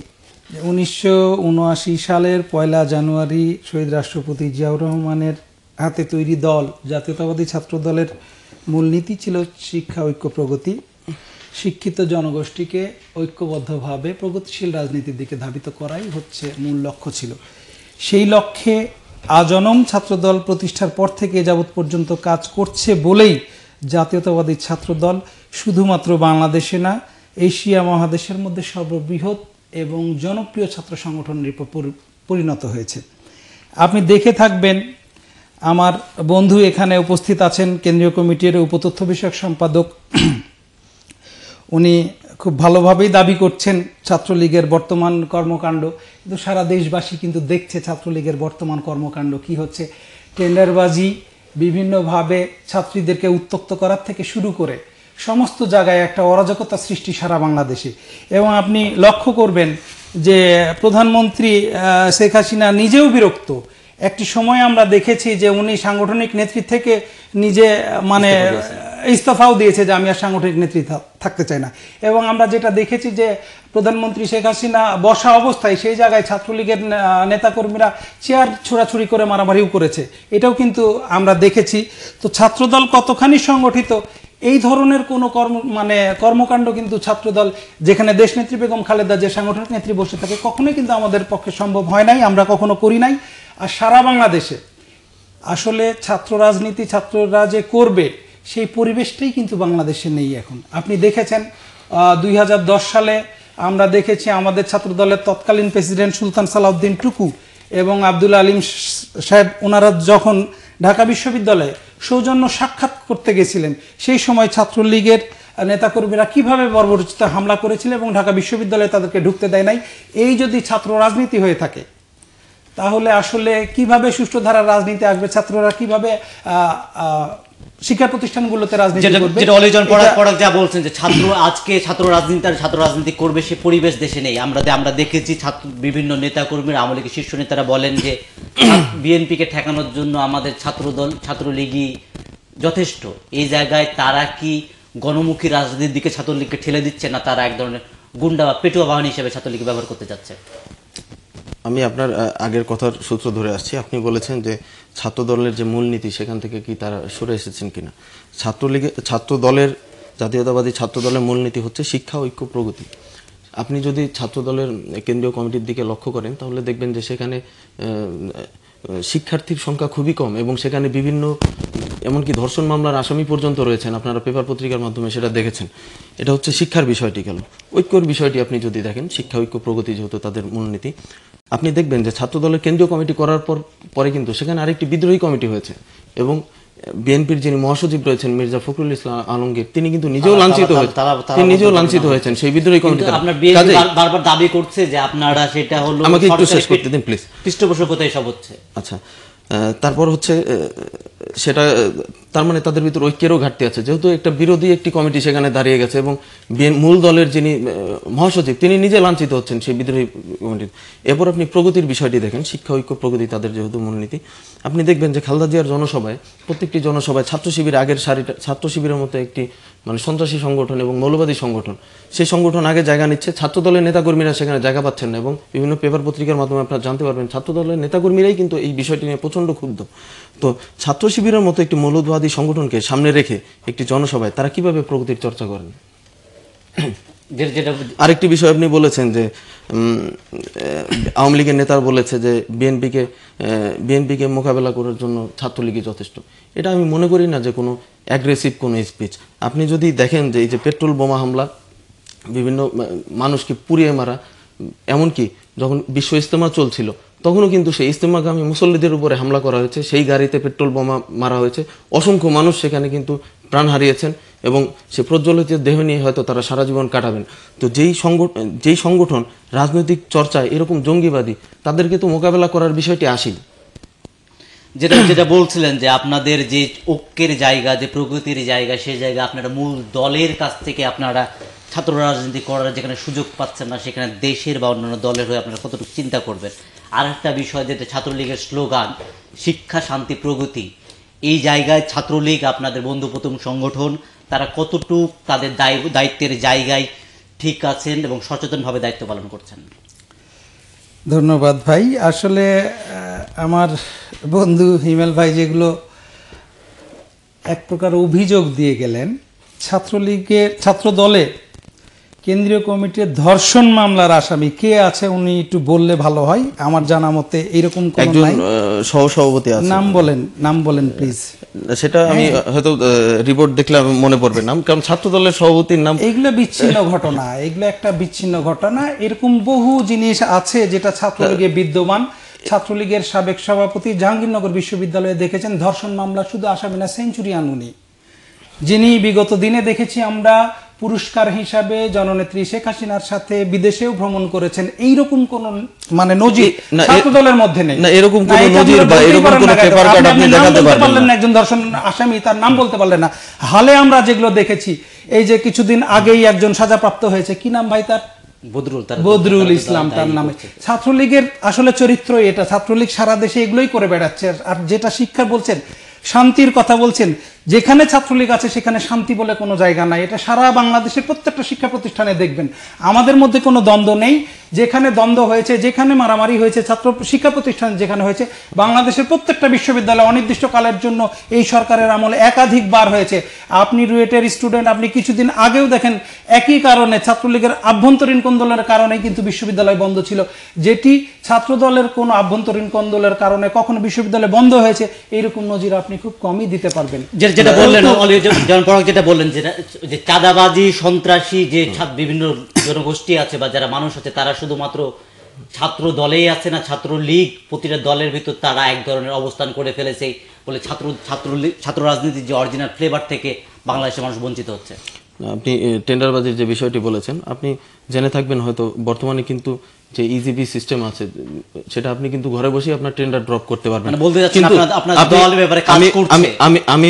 1979 সালের 1 জানুয়ারি শহীদ রাষ্ট্রপতি জিয়াউর রহমানের হাতে তৈরি দল জাতীয়তাবাদী ছাত্র দলের মূলনীতি ছিল শিক্ষা ঐক্য প্রগতি। শিক্ষিত জনগোষ্ঠীকে ঐক্যবদ্ধভাবে প্রগতিশীল রাজনীতির দিকে ধাবিত করাই হচ্ছে মূল লক্ষ্য ছিল। সেই লক্ষ্যে আজনম ছাত্রদল প্রতিষ্ঠার পর থেকে যাবৎ পর্যন্ত কাজ করছে বলেই জাতীয়তাবাদী ছাত্রদল শুধুমাত্র বাংলাদেশে না, এশিয়া মহাদেশের মধ্যে সর্ববৃহৎ এবং জনপ্রিয় ছাত্র সংগঠনের পরিণত হয়েছে। আপনি দেখে থাকবেন, আমার বন্ধু এখানে উপস্থিত আছেন, কেন্দ্রীয় কমিটির উপতথ্য বিষয়ক সম্পাদক, উনি খুব ভালোভাবেই দাবি করছেন ছাত্রলীগের বর্তমান কর্মকাণ্ড, কিন্তু সারা দেশবাসী কিন্তু দেখছে ছাত্রলীগের বর্তমান কর্মকাণ্ড কি হচ্ছে। টেন্ডারবাজি, বিভিন্নভাবে ছাত্রীদেরকে উত্ত্যক্ত করার থেকে শুরু করে সমস্ত জায়গায় একটা অরাজকতা সৃষ্টি সারা বাংলাদেশে। এবং আপনি লক্ষ্য করবেন যে প্রধানমন্ত্রী শেখ হাসিনা নিজেও বিরক্ত। একটি সময় আমরা দেখেছি যে উনি সাংগঠনিক নেতৃত্ব থেকে নিজে মানে ইস্তফাও দিয়েছে যে আমি আর সাংগঠনিক নেতৃত্ব থাকতে চাই না। এবং আমরা যেটা দেখেছি যে প্রধানমন্ত্রী শেখ হাসিনা বসা অবস্থায় সেই জায়গায় ছাত্রলীগের নেতাকর্মীরা চেয়ার ছোড়াছুড়ি করে মারামারিও করেছে, এটাও কিন্তু আমরা দেখেছি। তো ছাত্রদল কতখানি সংগঠিত, এই ধরনের কোনো কর্মকাণ্ড কিন্তু ছাত্রদল, যেখানে দেশনেত্রী বেগম খালেদা যে সাংগঠনিক নেত্রী বসে থাকে, কখনোই কিন্তু আমাদের পক্ষে সম্ভব হয় নাই, আমরা কখনো করি নাই। আর সারা বাংলাদেশে আসলে ছাত্র রাজনীতি ছাত্ররা যে করবে সেই পরিবেশটাই কিন্তু বাংলাদেশে নেই এখন। আপনি দেখেছেন 2010 সালে আমরা দেখেছি আমাদের ছাত্রদলের তৎকালীন প্রেসিডেন্ট সুলতান সালাউদ্দিন টুকু এবং আব্দুল আলিম সাহেব, ওনারা যখন ঢাকা বিশ্ববিদ্যালয়ে সৌজন্য সাক্ষাৎ করতে গেছিলেন, সেই সময় ছাত্রলীগের নেতাকর্মীরা কিভাবে বর্বরোচিত হামলা করেছিল এবং ঢাকা বিশ্ববিদ্যালয়ে তাদেরকে ঢুকতে দেয় নাই। এই যদি ছাত্র রাজনীতি হয়ে থাকে তাহলে আসলে কিভাবে সুষ্ঠু ধারার রাজনীতি আসবে, ছাত্ররা কিভাবে শিক্ষা প্রতিষ্ঠানগুলোতে রাজনীতি করবে? যেটা অলিজন পড়াক যা বলছেন যে আজকে ছাত্র রাজনীতি করবে সে পরিবেশ দেশে নেই। আমরা দেখেছি বিভিন্ন নেতাকর্মীরা, আওয়ামী লীগের শীর্ষ নেতারা বলেন যে বিএনপিকে ঠেকানোর জন্য আমাদের ছাত্রদল ছাত্রলীগই যথেষ্ট। এই জায়গায় তারা কি গণমুখী রাজনীতির দিকে ছাত্রলীগকে ঠেলে দিচ্ছে, না তারা এক ধরনের গুন্ডা বা পেটুয়া বাহিনী হিসেবে ছাত্রলীগকে ব্যবহার করতে যাচ্ছে? আমি আপনার আগের কথার সূত্র ধরে আসছি। আপনি বলেছেন যে ছাত্রদলের যে মূলনীতি সেখান থেকে কি তারা সরে এসেছেন কিনা। ছাত্রদলের জাতীয়তাবাদী ছাত্রদলের মূলনীতি হচ্ছে শিক্ষা ঐক্য প্রগতি। আপনি যদি ছাত্রদলের কেন্দ্রীয় কমিটির দিকে লক্ষ্য করেন তাহলে দেখবেন যে সেখানে শিক্ষার্থীর সংখ্যা খুবই কম এবং সেখানে বিভিন্ন এমনকি ধর্ষণ মামলার আসামি পর্যন্ত রয়েছেন। আপনারা পেপার পত্রিকার মাধ্যমে সেটা দেখেছেন। এটা হচ্ছে শিক্ষার বিষয়টি গেল। ঐক্যর বিষয়টি আপনি যদি দেখেন, শিক্ষা ঐক্য প্রগতি যেহেতু তাদের মূলনীতি, আপনি দেখবেন যে ছাত্রদলের কেন্দ্রীয় কমিটি করার পরে কিন্তু সেখানে আরেকটি বিদ্রোহী কমিটি হয়েছে এবং বিএনপির যিনি মহাসচিব রয়েছেন মির্জা ফখরুল ইসলাম আলমগীর, তিনি কিন্তু নিজেও লাঞ্ছিত হয়েছেন, তিনি নিজেও লাঞ্ছিত হয়েছেন সেই বিদ্রোহী কমিটি দ্বারা। আপনার বিএনপি বারবার দাবি করছে যে আপনারা সেটা হলো আমাকে একটু শেষ করতে দিন প্লিজ। পৃষ্ঠপোষকতায় সব হচ্ছে। আচ্ছা, তারপর হচ্ছে সেটা তার মানে তাদের ভিতর ঐক্যেরও ঘাটতি আছে, যেহেতু একটা বিরোধী একটি কমিটি সেখানে দাঁড়িয়ে গেছে এবং মূল দলের যিনি মহাসচিব তিনি নিজে লাঞ্ছিত হচ্ছেন সেই বিদ্রোহী কমিটি। এরপর আপনি প্রগতির বিষয়টি দেখেন, শিক্ষা ঐক্য প্রগতি তাদের যেহেতু মূলনীতি, আপনি দেখবেন যে খালেদা জিয়ার জনসভায়, প্রত্যেকটি জনসভায় ছাত্র শিবির আগের সারিটা, ছাত্র শিবিরের মতো একটি মানে সন্ত্রাসী সংগঠন এবং মৌলবাদী সংগঠন, সেই সংগঠন আগে জায়গা নিচ্ছে, ছাত্র দলের নেতাকর্মীরা সেখানে জায়গা পাচ্ছেন না। এবং বিভিন্ন পেপার পত্রিকার মাধ্যমে আপনারা জানতে পারবেন ছাত্র দলের নেতাকর্মীরাই কিন্তু এই বিষয়টি নিয়ে প্রচণ্ড ক্ষুব্ধ। তো ছাত্র শিবিরের মতো একটি মৌলবাদী সংগঠনকে সামনে রেখে একটি জনসভায় তারা কিভাবে প্রগতির চর্চা করেন? আরেকটি বিষয় আপনি বলেছেন যে আওয়ামী লীগের নেতারা বলেছে যে বিএনপিকে মোকাবেলা করার জন্য ছাত্রলীগই যথেষ্ট। এটা আমি মনে করি না যে কোনো অ্যাগ্রেসিভ কোনো স্পিচ। আপনি যদি দেখেন যে এই যে পেট্রোল বোমা হামলা, বিভিন্ন মানুষকে পুড়িয়ে মারা, এমনকি যখন বিশ্ব ইজতেমা চলছিল তখনও কিন্তু সেই ইজতেমাগামী মুসল্লিদের উপরে হামলা করা হয়েছে, সেই গাড়িতে পেট্রোল বোমা মারা হয়েছে, অসংখ্য মানুষ সেখানে কিন্তু প্রাণ হারিয়েছেন এবং সে প্রজ্বলিত দেহ নিয়ে হয়তো তারা সারা জীবন কাটাবেন। তো যেই সংগঠন রাজনৈতিক চর্চায় এরকম জঙ্গিবাদী, তাদেরকে তো মোকাবেলা করার বিষয়টি আসেই। যেটা বলছিলেন যে আপনাদের যে ঐক্যের জায়গা, যে প্রগতির জায়গা, সেই জায়গা আপনারা মূল দলের কাছ থেকে আপনারা ছাত্র রাজনীতি করার যেখানে সুযোগ পাচ্ছেন না, সেখানে দেশের বা অন্যান্য দলের হয়ে আপনারা কতটুকু চিন্তা করবেন। আর একটা বিষয় যেটা ছাত্রলীগের স্লোগান শিক্ষা শান্তি প্রগতি, এই জায়গায় ছাত্রলীগ আপনাদের বন্ধুপ্রথম সংগঠন, তারা কতটুকু তাদের দায়িত্বের জায়গায় ঠিক আছেন এবং সচেতনভাবে দায়িত্ব পালন করছেন? ধন্যবাদ ভাই। আসলে আমার বন্ধু হিমেল ভাই যেগুলো এক প্রকার অভিযোগ দিয়ে গেলেন, ছাত্র দলে কেন্দ্রীয় কমিটির ধর্ষণ মামলার আসামি কে আছে উনি একটু বললে ভালো হয়। আমার জানা মতে এরকম কোন নাই। সহসভাপতি আছে, নাম বলেন প্লিজ। সেটা আমি হয়তো রিপোর্ট দেখলে মনে পড়বে নাম, কারণ ছাত্র দলের সভাপতির নাম। এগুলো বিচ্ছিন্ন ঘটনা, এগুলো একটা বিচ্ছিন্ন ঘটনা। এরকম বহু জিনিস আছে যেটা ছাত্রলীগে বিদ্যমান। ছাত্রলীগের সাবেক সভাপতি জাহাঙ্গীরনগর বিশ্ববিদ্যালয়ে দেখেছেন ধর্ষণ মামলা শুধু আসামি না, সেঞ্চুরিয়ান উনি, যিনি বিগত দিনে দেখেছি আমরা পুরস্কার হিসাবে জননেত্রী শেখ হাসিনার সাথে বিদেশেও ভ্রমণ করেছেন। এইরকম কোন মানে নজির ছাত্র দলের মধ্যে নেই। না, এরকম কোন নজির বা এরকম কোন পেপার কাট আপনি দেখাতে পারবেন না। একজন ধর্ষণ আসামি, তার নাম বলতে পারলেন না। হালে আমরা যেগুলো দেখেছি, এই যে কিছুদিন আগেই একজন সাজাপ্রাপ্ত হয়েছে, কি নাম ভাই তার? বদরুল ইসলাম তার নামে। ছাত্রলীগের আসলে চরিত্র এটা, ছাত্রলীগ সারা দেশে এগুলোই করে বেড়াচ্ছে। আর যেটা শিক্ষা বলছেন, শান্তির কথা বলছেন, যেখানে ছাত্রলীগ আছে সেখানে শান্তি বলে কোনো জায়গা নাই। এটা সারা বাংলাদেশের প্রত্যেকটা শিক্ষা প্রতিষ্ঠানে দেখবেন। আমাদের মধ্যে কোনো দ্বন্দ্ব নেই। যেখানে দ্বন্দ্ব হয়েছে, যেখানে মারামারি হয়েছে ছাত্র শিক্ষা প্রতিষ্ঠান যেখানে হয়েছে, বাংলাদেশের প্রত্যেকটা বিশ্ববিদ্যালয়ে অনির্দিষ্টকালের জন্য এই সরকারের আমলে একাধিকবার হয়েছে। আপনি রুয়েটের স্টুডেন্ট, আপনি কিছুদিন আগেও দেখেন একই কারণে ছাত্রলীগের আভ্যন্তরীণ কোন্দলের কারণেই কিন্তু বিশ্ববিদ্যালয় বন্ধ ছিল। যেটি ছাত্রদলের কোনো আভ্যন্তরীণ কোন্দলের কারণে কখনো বিশ্ববিদ্যালয় বন্ধ হয়েছে, এইরকম নজির আপনি খুব কমই দিতে পারবেন। যেটা বললেন যেটা বললেন যে চাঁদাবাজি, সন্ত্রাসী যে বিভিন্ন জনগোষ্ঠী আছে বা যারা মানুষ আছে, তারা শুধুমাত্র ছাত্র দলেই আছে না, ছাত্রলীগ প্রতিটা দলের ভিতর তারা এক ধরনের অবস্থান করে ফেলেছে বলে ছাত্র রাজনীতির যে অরিজিনাল ফ্লেভার থেকে বাংলাদেশের মানুষ বঞ্চিত হচ্ছে। আপনি টেন্ডারবাজির যে বিষয়টি বলেছেন, আপনি জেনে থাকবেন হয়তো বর্তমানে কিন্তু যে ইজিপি সিস্টেম আছে, সেটা আপনি কিন্তু ঘরে বসে আপনার টেন্ডার ড্রপ করতে পারবেন। আমি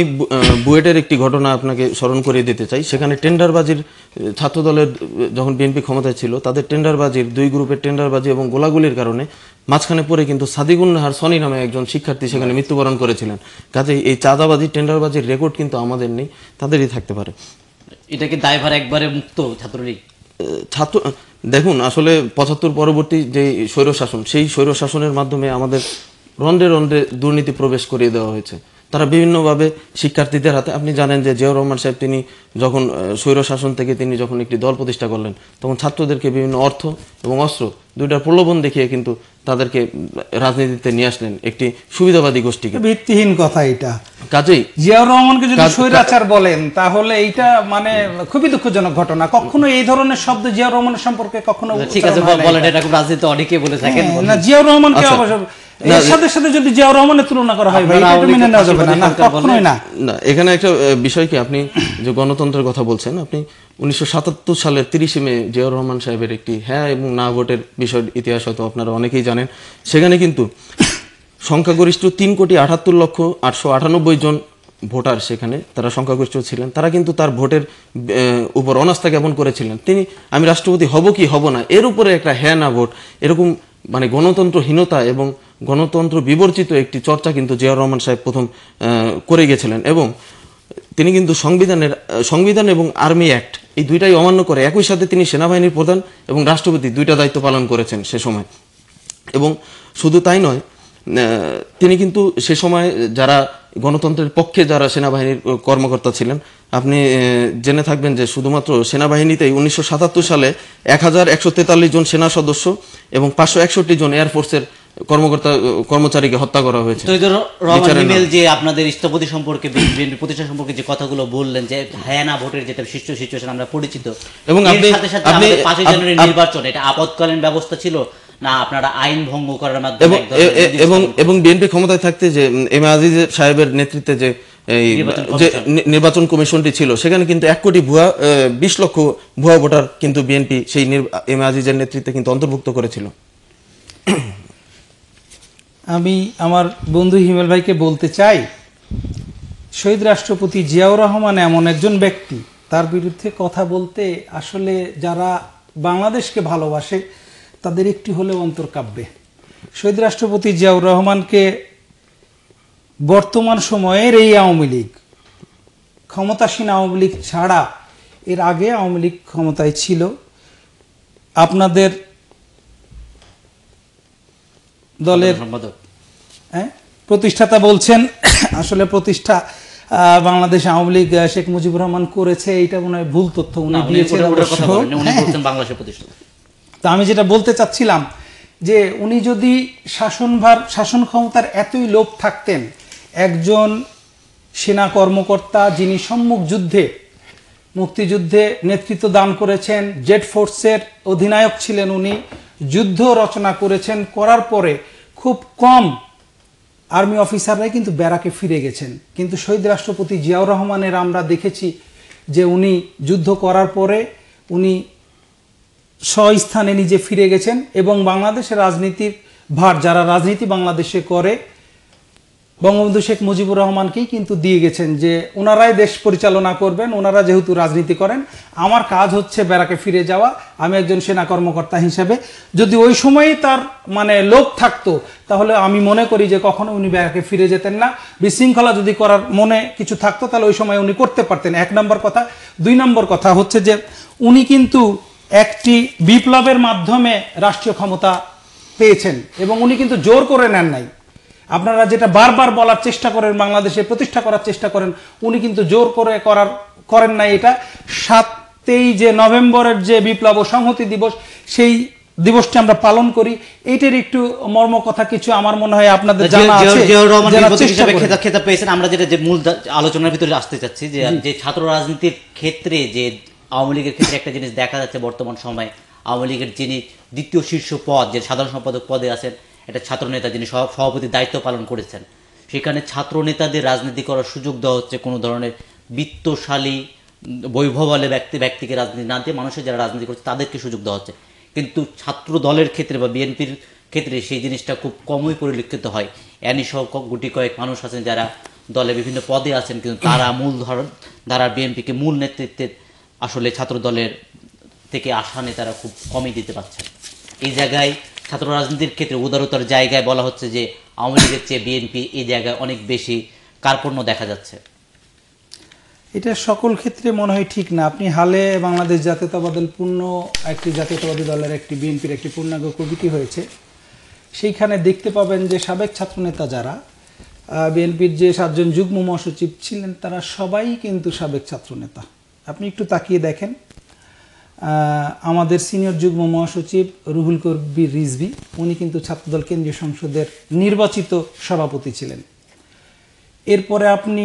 বুয়েটের একটি ঘটনা আপনাকে স্মরণ করিয়ে দিতে চাই। সেখানে টেন্ডারবাজির ছাত্র দলের যখন বিএনপি ক্ষমতায় ছিল, তাদের টেন্ডারবাজির দুই গ্রুপের টেন্ডারবাজি এবং গোলাগুলির কারণে মাঝখানে পরে কিন্তু সাদিকুন নাহার সনি নামে একজন শিক্ষার্থী সেখানে মৃত্যুবরণ করেছিলেন। কাজেই এই চাঁদাবাজি, টেন্ডারবাজির রেকর্ড কিন্তু আমাদের নেই, তাদেরই থাকতে পারে। এটাকে দায়ভার একবারে মুক্ত ছাত্রলীগ। দেখুন, আসলে ৭৫ পরবর্তী যে স্বৈরশাসন, সেই স্বৈরশাসনের মাধ্যমে আমাদের রন্ধ্রে রন্ধ্রে দুর্নীতি প্রবেশ করিয়ে দেওয়া হয়েছে। তারা বিভিন্নভাবে শিক্ষার্থীদের হাতে, আপনি জানেন যে জিয়াউর রহমান সাহেব তিনি যখন স্বৈরশাসন থেকে তিনি যখন একটি দল প্রতিষ্ঠা করলেন, তখন ছাত্রদেরকে বিভিন্ন অর্থ এবং অস্ত্র দুইটার প্রলোভন দেখিয়ে কিন্তু তাদেরকে রাজনীতিতে নিয়ে আসলেন একটি সুবিধাবাদী গোষ্ঠীকে। ভিত্তিহীন কথা এটা। কাজেই জিয়াউর রহমানকে যদি স্বৈরাচার বলেন তাহলে এইটা মানে খুবই দুঃখজনক ঘটনা। কখনো এই ধরনের শব্দ জিয়াউর রহমানের সম্পর্কে কখনো ঠিক আছে বলেন, এটা রাজনীতি অনেকেই বলে থাকেন না। জিয়াউর রহমানকে অবশ্য এর সাথে সাথে যদি জিয়াউর রহমানের তুলনা করা হয় ভাই, এটা তো মেনে নেওয়া যাবে না, না কখনোই না। না, এখানে একটা বিষয় কি, আপনি যে গণতন্ত্রের কথা বলছেন, আপনি 1977 সালের 30 মে জিয়াউর রহমান সাহেবের একটি হ্যাঁ এবং না ভোটের বিষয়ের ইতিহাস হয়তো আপনারা অনেকেই জানেন। সেখানে কিন্তু সংখ্যাগরিষ্ঠ 3,78,898 জন ভোটার, সেখানে তারা সংখ্যাগরিষ্ঠ ছিলেন। তারা কিন্তু তার ভোটের উপর অনাস্থা জ্ঞাপন করেছিলেন। তিনি আমি রাষ্ট্রপতি হব কি হব না এর উপরে একটা হ্যাঁ না ভোট, এরকম মানে গণতন্ত্রহীনতা এবং গণতন্ত্র বিবর্জিত একটি চর্চা কিন্তু জিয়াউর রহমান সাহেব প্রথম করে গেছিলেন। এবং তিনি কিন্তু সংবিধান এবং আর্মি অ্যাক্ট এই দুইটাই অমান্য করে একই সাথে তিনি সেনাবাহিনীর প্রধান এবং রাষ্ট্রপতি দুইটা দায়িত্ব পালন করেছেন সে সময়। এবং শুধু তাই নয়, তিনি কিন্তু সে সময় যারা গণতন্ত্রের পক্ষে যারা সেনাবাহিনীর কর্মকর্তা ছিলেন, আপনি জেনে থাকবেন যে শুধুমাত্র সেনাবাহিনীতেই 1977 সালে 1143 জন সেনা সদস্য এবং 561 জন এয়ারফোর্সের কর্মচারীকে হত্যা করা হয়েছে। যে আপনাদের স্থপতি সম্পর্কে, বিএনপি প্রতিষ্ঠা সম্পর্কে যে কথাগুলো বললেন, যে হ্যাঁ না ভোটের যেটা সিচুয়েশন আমরা পরিচিত, এবং এর সাথে সাথে আমাদের 5 জানুয়ারি নির্বাচন, এটা আপৎকালীন ব্যবস্থা ছিল না আপনারা আইন ভঙ্গ করার মাধ্যমে, এবং বিএনপি ক্ষমতায় থাকতে যে এম এ আজিজ সাহেবের নেতৃত্বে যে নির্বাচন কমিশনটি ছিল, সেখানে কিন্তু 1 কোটি 20 লক্ষ ভুয়া ভোটার কিন্তু বিএনপি সেই এম এ আজিজের নেতৃত্বে কিন্তু অন্তর্ভুক্ত করেছিল। আমি আমার বন্ধু হিমেল ভাইকে বলতে চাই, শহীদ রাষ্ট্রপতি জিয়াউর রহমান এমন একজন ব্যক্তি, তার বিরুদ্ধে কথা বলতে আসলে যারা বাংলাদেশকে ভালোবাসে তাদের একটু হলেও অন্তর কাঁপবে। শহীদ রাষ্ট্রপতি জিয়াউর রহমানকে বর্তমান সময়ের এই আওয়ামী লীগ, ক্ষমতাসীন আওয়ামী লীগ ছাড়া এর আগে আওয়ামী লীগ ক্ষমতায় ছিল, আপনাদের দলের প্রতিষ্ঠাতা বলছেন, আসলে প্রতিষ্ঠা বাংলাদেশ আওয়ামী লীগ শেখ মুজিবুর রহমান করেছে, এইটা মনে হয় ভুল তথ্য উনি দিয়েছেন। তা আমি যেটা বলতে চাচ্ছিলাম যে উনি যদি শাসন ক্ষমতার এতই লোভ থাকতেন, একজন সেনা কর্মকর্তা যিনি সম্মুখ যুদ্ধে মুক্তিযুদ্ধে নেতৃত্ব দান করেছেন, জেড ফোর্সের অধিনায়ক ছিলেন উনি, যুদ্ধ রচনা করেছেন, করার পরে খুব কম আর্মি অফিসাররাই কিন্তু ব্যারাকে ফিরে গেছেন। কিন্তু শহীদ রাষ্ট্রপতি জিয়াউর রহমানের আমরা দেখেছি যে উনি যুদ্ধ করার পরে উনি স্বস্থানে নিজে ফিরে গেছেন এবং বাংলাদেশের রাজনীতির ভার যারা রাজনীতি বাংলাদেশে করে বঙ্গবন্ধু শেখ মুজিবুর রহমানকেই কিন্তু দিয়ে গেছেন, যে ওনারাই দেশ পরিচালনা করবেন, ওনারা যেহেতু রাজনীতি করেন, আমার কাজ হচ্ছে ব্যারাকে ফিরে যাওয়া, আমি একজন সেনা কর্মকর্তা হিসেবে। যদি ওই সময়ই তার মানে লোভ থাকতো, তাহলে আমি মনে করি যে কখনো উনি ব্যারাকে ফিরে যেতেন না। বিশৃঙ্খলা যদি করার মনে কিছু থাকতো তাহলে ওই সময় উনি করতে পারতেন, 1 নম্বর কথা। 2 নম্বর কথা হচ্ছে যে উনি কিন্তু একটি বিপ্লবের মাধ্যমে রাষ্ট্রীয় ক্ষমতা পেয়েছেন এবং উনি কিন্তু জোর করে নেন নাই। আপনারা যেটা বারবার বলার চেষ্টা করেন, বাংলাদেশে প্রতিষ্ঠা করার চেষ্টা করেন, উনি কিন্তু জোর করে করেন নাই। এটা 7ই যে নভেম্বরের যে বিপ্লব ও সংহতি দিবস, সেই দিবসটি আমরা পালন করি, এইটার একটু মর্ম কথা কিছু আমার মনে হয় আপনাদের জানা আছে। খেতাব পেয়েছেন। আমরা যেটা যে মূল আলোচনার ভিতরে আসতে চাচ্ছি, যে ছাত্র রাজনীতির ক্ষেত্রে যে আওয়ামী লীগের ক্ষেত্রে একটা জিনিস দেখা যাচ্ছে বর্তমান সময়ে, আওয়ামী লীগের যিনি দ্বিতীয় শীর্ষ পদ, যে সাধারণ সম্পাদক পদে আছেন, এটা ছাত্র নেতা যিনি সভাপতির দায়িত্ব পালন করেছেন, সেখানে ছাত্র নেতাদের রাজনীতি করার সুযোগ দেওয়া হচ্ছে কোনো ধরনের বিত্তশালী বৈভবলে ব্যক্তিকে রাজনীতি না দিয়ে মানুষের যারা রাজনীতি করছে তাদেরকে সুযোগ দেওয়া হচ্ছে। কিন্তু ছাত্র দলের ক্ষেত্রে বা বিএনপির ক্ষেত্রে সেই জিনিসটা খুব কমই পরিলক্ষিত হয়। এনি সহ গুটি কয়েক মানুষ আছেন যারা দলে বিভিন্ন পদে আছেন, কিন্তু তারা ধারা বিএনপিকে মূল নেতৃত্বের আসলে ছাত্র দলের থেকে আসা নেতারা খুব কমই দিতে পারছেন। এই জায়গায় ছাত্র রাজনীতির ক্ষেত্রে উদারতার জায়গায় বলা হচ্ছে যে আওয়ামী লীগের চেয়ে বিএনপি এই জায়গায় অনেক বেশি কার্পণ্য দেখা যাচ্ছে। এটা সকল ক্ষেত্রে মনে হয় ঠিক না। আপনি হালে বাংলাদেশ জাতীয়তাবাদী একটি জাতীয়তাবাদী দলের একটি বিএনপির একটি পূর্ণাঙ্গ কমিটি হয়েছে, সেইখানে দেখতে পাবেন যে সাবেক ছাত্রনেতা যারা বিএনপির যে 7 জন যুগ্ম মহাসচিব ছিলেন তারা সবাই কিন্তু সাবেক ছাত্রনেতা। আপনি একটু তাকিয়ে দেখেন, আমাদের সিনিয়র যুগ্ম মহাসচিব রুহুল কবির রিজভী, উনি কিন্তু ছাত্রদল কেন্দ্রীয় সংসদের নির্বাচিত সভাপতি ছিলেন। এরপরে আপনি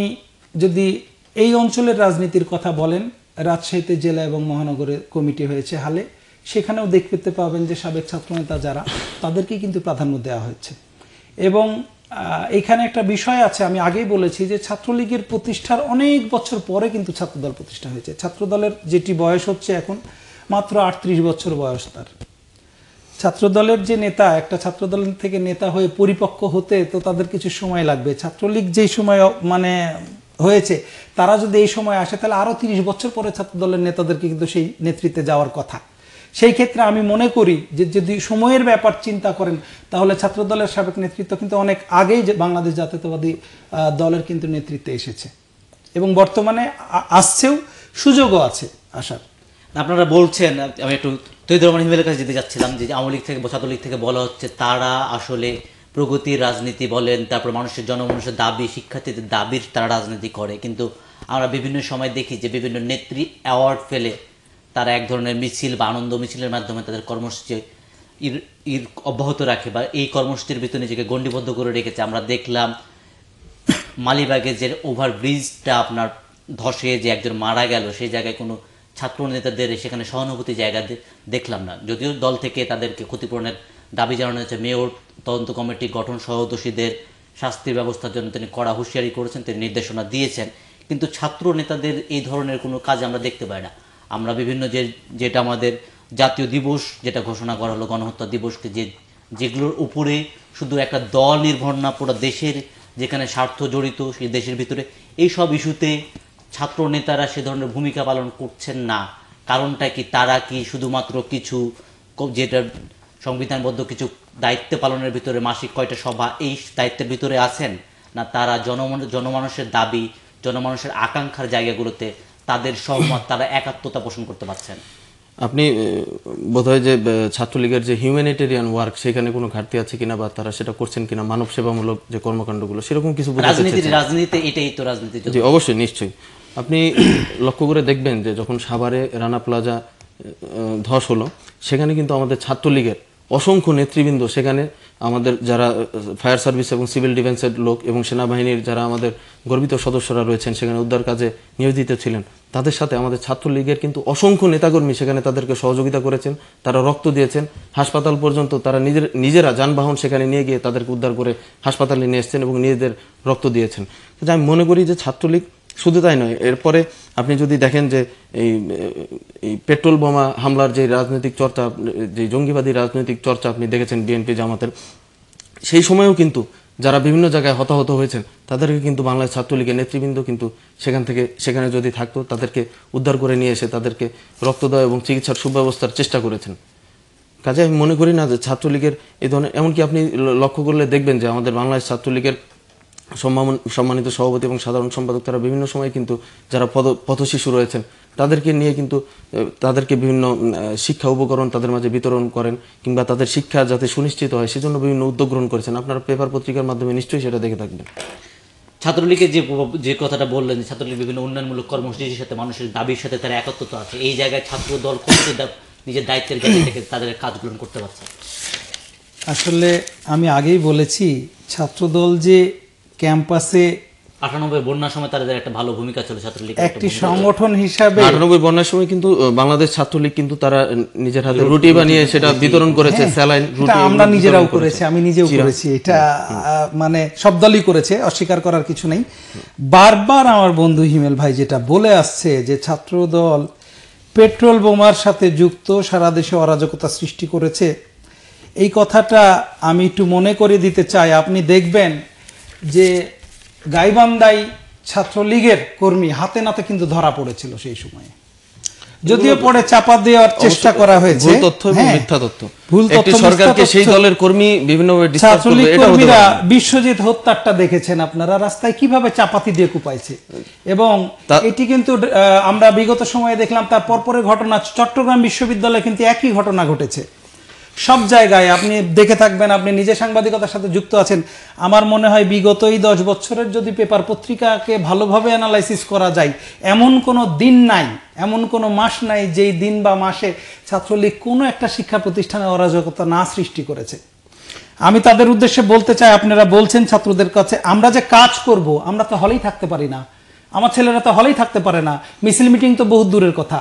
যদি এই অঞ্চলের রাজনীতির কথা বলেন, রাজশাহীতে জেলা এবং মহানগরে কমিটি হয়েছে হালে, সেখানেও দেখতে পাবেন যে সাবেক ছাত্রনেতা যারা, তাদেরকে কিন্তু প্রাধান্য দেওয়া হয়েছে। এবং এখানে একটা বিষয় আছে, আমি আগেই বলেছি যে ছাত্রলীগের প্রতিষ্ঠার অনেক বছর পরে কিন্তু ছাত্রদল প্রতিষ্ঠা হয়েছে। ছাত্রদলের যেটি বয়স হচ্ছে এখন মাত্র 38 বছর বয়স তার। ছাত্রদলের যে নেতা, একটা ছাত্রদল থেকে নেতা হয়ে পরিপক্ক হতে তো তাদের কিছু সময় লাগবে। ছাত্রলীগ যেই সময় মানে হয়েছে, তারা যদি এই সময় আসে তাহলে আরো 30 বছর পরে ছাত্রদলের নেতাদেরকে কিন্তু সেই নেতৃত্বে যাওয়ার কথা। সেই ক্ষেত্রে আমি মনে করি যে যদি সময়ের ব্যাপার চিন্তা করেন তাহলে ছাত্রদলের সাবেক নেতৃত্ব কিন্তু অনেক আগেই বাংলাদেশ জাতীয়তাবাদী দলের কিন্তু নেতৃত্বে এসেছে এবং বর্তমানে আসছেও, সুযোগও আছে আসার। আপনারা বলছেন, আমি একটু তৈয়দুর রহমান হিমেলের কাছে যেতে যাচ্ছিলাম, যে আওয়ামী লীগ থেকে ছাত্রলীগ থেকে বলা হচ্ছে তারা আসলে প্রগতির রাজনীতি বলেন, তারপর মানুষের জনমানুষের দাবি, শিক্ষার্থীদের দাবির তারা রাজনীতি করে। কিন্তু আমরা বিভিন্ন সময় দেখি যে বিভিন্ন নেত্রী অ্যাওয়ার্ড ফেলে তারা এক ধরনের মিছিল বা আনন্দ মিছিলের মাধ্যমে তাদের কর্মসূচি অব্যাহত রাখে বা এই কর্মসূচির ভিতরে নিজেকে গণ্ডিবদ্ধ করে রেখেছে। আমরা দেখলাম মালিবাগে যে ওভারব্রিজটা আপনার ধসে যে একজন মারা গেল, সেই জায়গায় কোনো ছাত্র নেতাদের সেখানে সহানুভূতি জায়গা দেখলাম না। যদিও দল থেকে তাদেরকে ক্ষতিপূরণের দাবি জানানো হয়েছে, মেয়র তদন্ত কমিটি গঠন সহ দোষীদের শাস্তির ব্যবস্থার জন্য তিনি কড়া হুঁশিয়ারি করেছেন, তিনি নির্দেশনা দিয়েছেন, কিন্তু ছাত্র নেতাদের এই ধরনের কোনো কাজ আমরা দেখতে পাই না। আমরা বিভিন্ন যেটা আমাদের জাতীয় দিবস যেটা ঘোষণা করা হলো, গণহত্যা দিবসকে, যেগুলোর উপরে শুধু একটা দল নির্ভর না, পুরো দেশের যেখানে স্বার্থ জড়িত সেই দেশের ভিতরে এই সব ইস্যুতে ছাত্র নেতারা সে ধরনের ভূমিকা পালন করছেন না। কারণটা কি? তারা কি শুধুমাত্র কিছু যেটা সংবিধানবদ্ধ কিছু দায়িত্ব পালনের ভিতরে মাসিক কয়টা সভা এই দায়িত্বের ভিতরে আছেন, না তারা জনমানুষের দাবি, জনমানুষের আকাঙ্ক্ষার জায়গাগুলোতে তাদের সহমত, তারা একাত্মতা পোষণ করতে পারছেন? আপনি বোধহয় যে ছাত্রলীগের যে হিউম্যানিটেরিয়ান ওয়ার্ক সেখানে কোনো ঘাটতি আছে কিনা বা তারা সেটা করছেন কিনা, মানব সেবামূলক যে কর্মকাণ্ডগুলো সেরকম কিছু রাজনীতি এটাই তো রাজনীতি। জি অবশ্যই, নিশ্চয়ই। আপনি লক্ষ্য করে দেখবেন যে যখন সাভারে রানা প্লাজা ধস হলো, সেখানে কিন্তু আমাদের ছাত্রলীগের অসংখ্য নেতৃবৃন্দ, সেখানে আমাদের যারা ফায়ার সার্ভিস এবং সিভিল ডিফেন্সের লোক এবং সেনাবাহিনীর যারা আমাদের গর্বিত সদস্যরা রয়েছেন সেখানে উদ্ধার কাজে নিয়োজিত ছিলেন, তাদের সাথে আমাদের ছাত্রলীগের কিন্তু অসংখ্য নেতাকর্মী সেখানে তাদেরকে সহযোগিতা করেছেন, তারা রক্ত দিয়েছেন, হাসপাতাল পর্যন্ত তারা নিজেরা যানবাহন সেখানে নিয়ে গিয়ে তাদেরকে উদ্ধার করে হাসপাতালে নিয়ে এসেছেন এবং নিজেদের রক্ত দিয়েছেন। তো আমি মনে করি যে ছাত্রলীগ শুধু তাই নয়, এরপরে আপনি যদি দেখেন যে এই পেট্রোল বোমা হামলার যে রাজনৈতিক চর্চা, যে জঙ্গিবাদী রাজনৈতিক চর্চা আপনি দেখেছেন বিএনপি জামাতের, সেই সময়েও কিন্তু যারা বিভিন্ন জায়গায় হতাহত হয়েছেন তাদেরকে কিন্তু বাংলাদেশ ছাত্রলীগের নেতৃবৃন্দ কিন্তু সেখানে যদি থাকতো তাদেরকে উদ্ধার করে নিয়ে এসে তাদেরকে রক্ত দেওয়া এবং চিকিৎসার সুব্যবস্থার চেষ্টা করেছেন। কাজে আমি মনে করি না যে ছাত্রলীগের এই ধরনের, এমনকি আপনি লক্ষ্য করলে দেখবেন যে আমাদের বাংলাদেশ ছাত্রলীগের সম্মানিত সভাপতি এবং সাধারণ সম্পাদক তারা বিভিন্ন সময় কিন্তু যারা পথশিশু রয়েছেন তাদেরকে নিয়ে কিন্তু তাদেরকে বিভিন্ন শিক্ষা উপকরণ তাদের মাঝে বিতরণ করেন, কিংবা তাদের শিক্ষা যাতে সুনিশ্চিত হয় সেজন্য বিভিন্ন উদ্যোগ গ্রহণ করেছেন। আপনারা পেপার পত্রিকার মাধ্যমে নিশ্চয়ই সেটা দেখে থাকবেন। ছাত্রলীগের যে কথাটা বললেন, ছাত্রলীগ বিভিন্ন উন্নয়নমূলক কর্মসূচির সাথে মানুষের দাবির সাথে তারা একত্রিত আছে, এই জায়গায় ছাত্র দল নিজের দায়িত্বের জায়গা থেকে তাদের কাজগুলো করতে পারছে? আসলে আমি আগেই বলেছি, ছাত্রদল যে ক্যাম্পাসে 98 বন্যার সময় তাদের একটা ভালো ভূমিকা ছিল ছাত্রলীগ একটি সংগঠন হিসাবে। 98 বন্যার সময় কিন্তু বাংলাদেশ ছাত্রলীগ কিন্তু তারা নিজের হাতে রুটি বানিয়ে সেটা বিতরণ করেছে, স্যালাইন রুটি আমরা নিজেরাও করেছি, আমি নিজেও করেছি, এটা মানে সব দলই করেছে, অস্বীকার করার কিছু নেই। বারবার আমার বন্ধু হিমেল ভাই যেটা বলে আসছে যে ছাত্রদল পেট্রোল বোমার সাথে যুক্ত, সারা দেশে অরাজকতা সৃষ্টি করেছে, এই কথাটা আমি একটু মনে করে দিতে চাই। আপনি দেখবেন যে গাইবান্ধায় ছাত্রলীগের কর্মী হাতে নাতে কিন্তু ধরা পড়েছিল সেই সময়ে, যদিও পরে চাপা দেওয়ার চেষ্টা করা হয়েছে। ভুল তথ্য এবং মিথ্যা তথ্য, একটি সরকারকে সেই দলের কর্মী বিভিন্নভাবে ডিসকাস করবে, এটা হতে পারে। বিশ্বজিৎ হত্যাটা দেখেছেন আপনারা, রাস্তায় কিভাবে চাপাতি দিয়ে কুপাইছে, এবং এটি কিন্তু আমরা বিগত সময়ে দেখলাম। তার পরপরের ঘটনা চট্টগ্রাম বিশ্ববিদ্যালয়ে কিন্তু একই ঘটনা ঘটেছে। সব জায়গায় আপনি দেখে থাকবেন, আপনি নিজে সাংবাদিকতার সাথে যুক্ত আছেন। আমার মনে হয় বিগত এই 10 বছরের যদি পেপার পত্রিকাকে ভালোভাবে অ্যানালাইসিস করা যায়, এমন কোনো দিন নাই, এমন কোনো মাস নাই যেই দিন বা মাসে ছাত্রলীগ কোনো একটা শিক্ষা প্রতিষ্ঠানে অরাজকতা না সৃষ্টি করেছে। আমি তাদের উদ্দেশ্যে বলতে চাই, আপনারা বলছেন ছাত্রদের কাছে আমরা যে কাজ করব, আমরা তো হলেই থাকতে পারি না, আমার ছেলেরা তো হলেই থাকতে পারে না, মিছিল মিটিং তো বহুত দূরের কথা।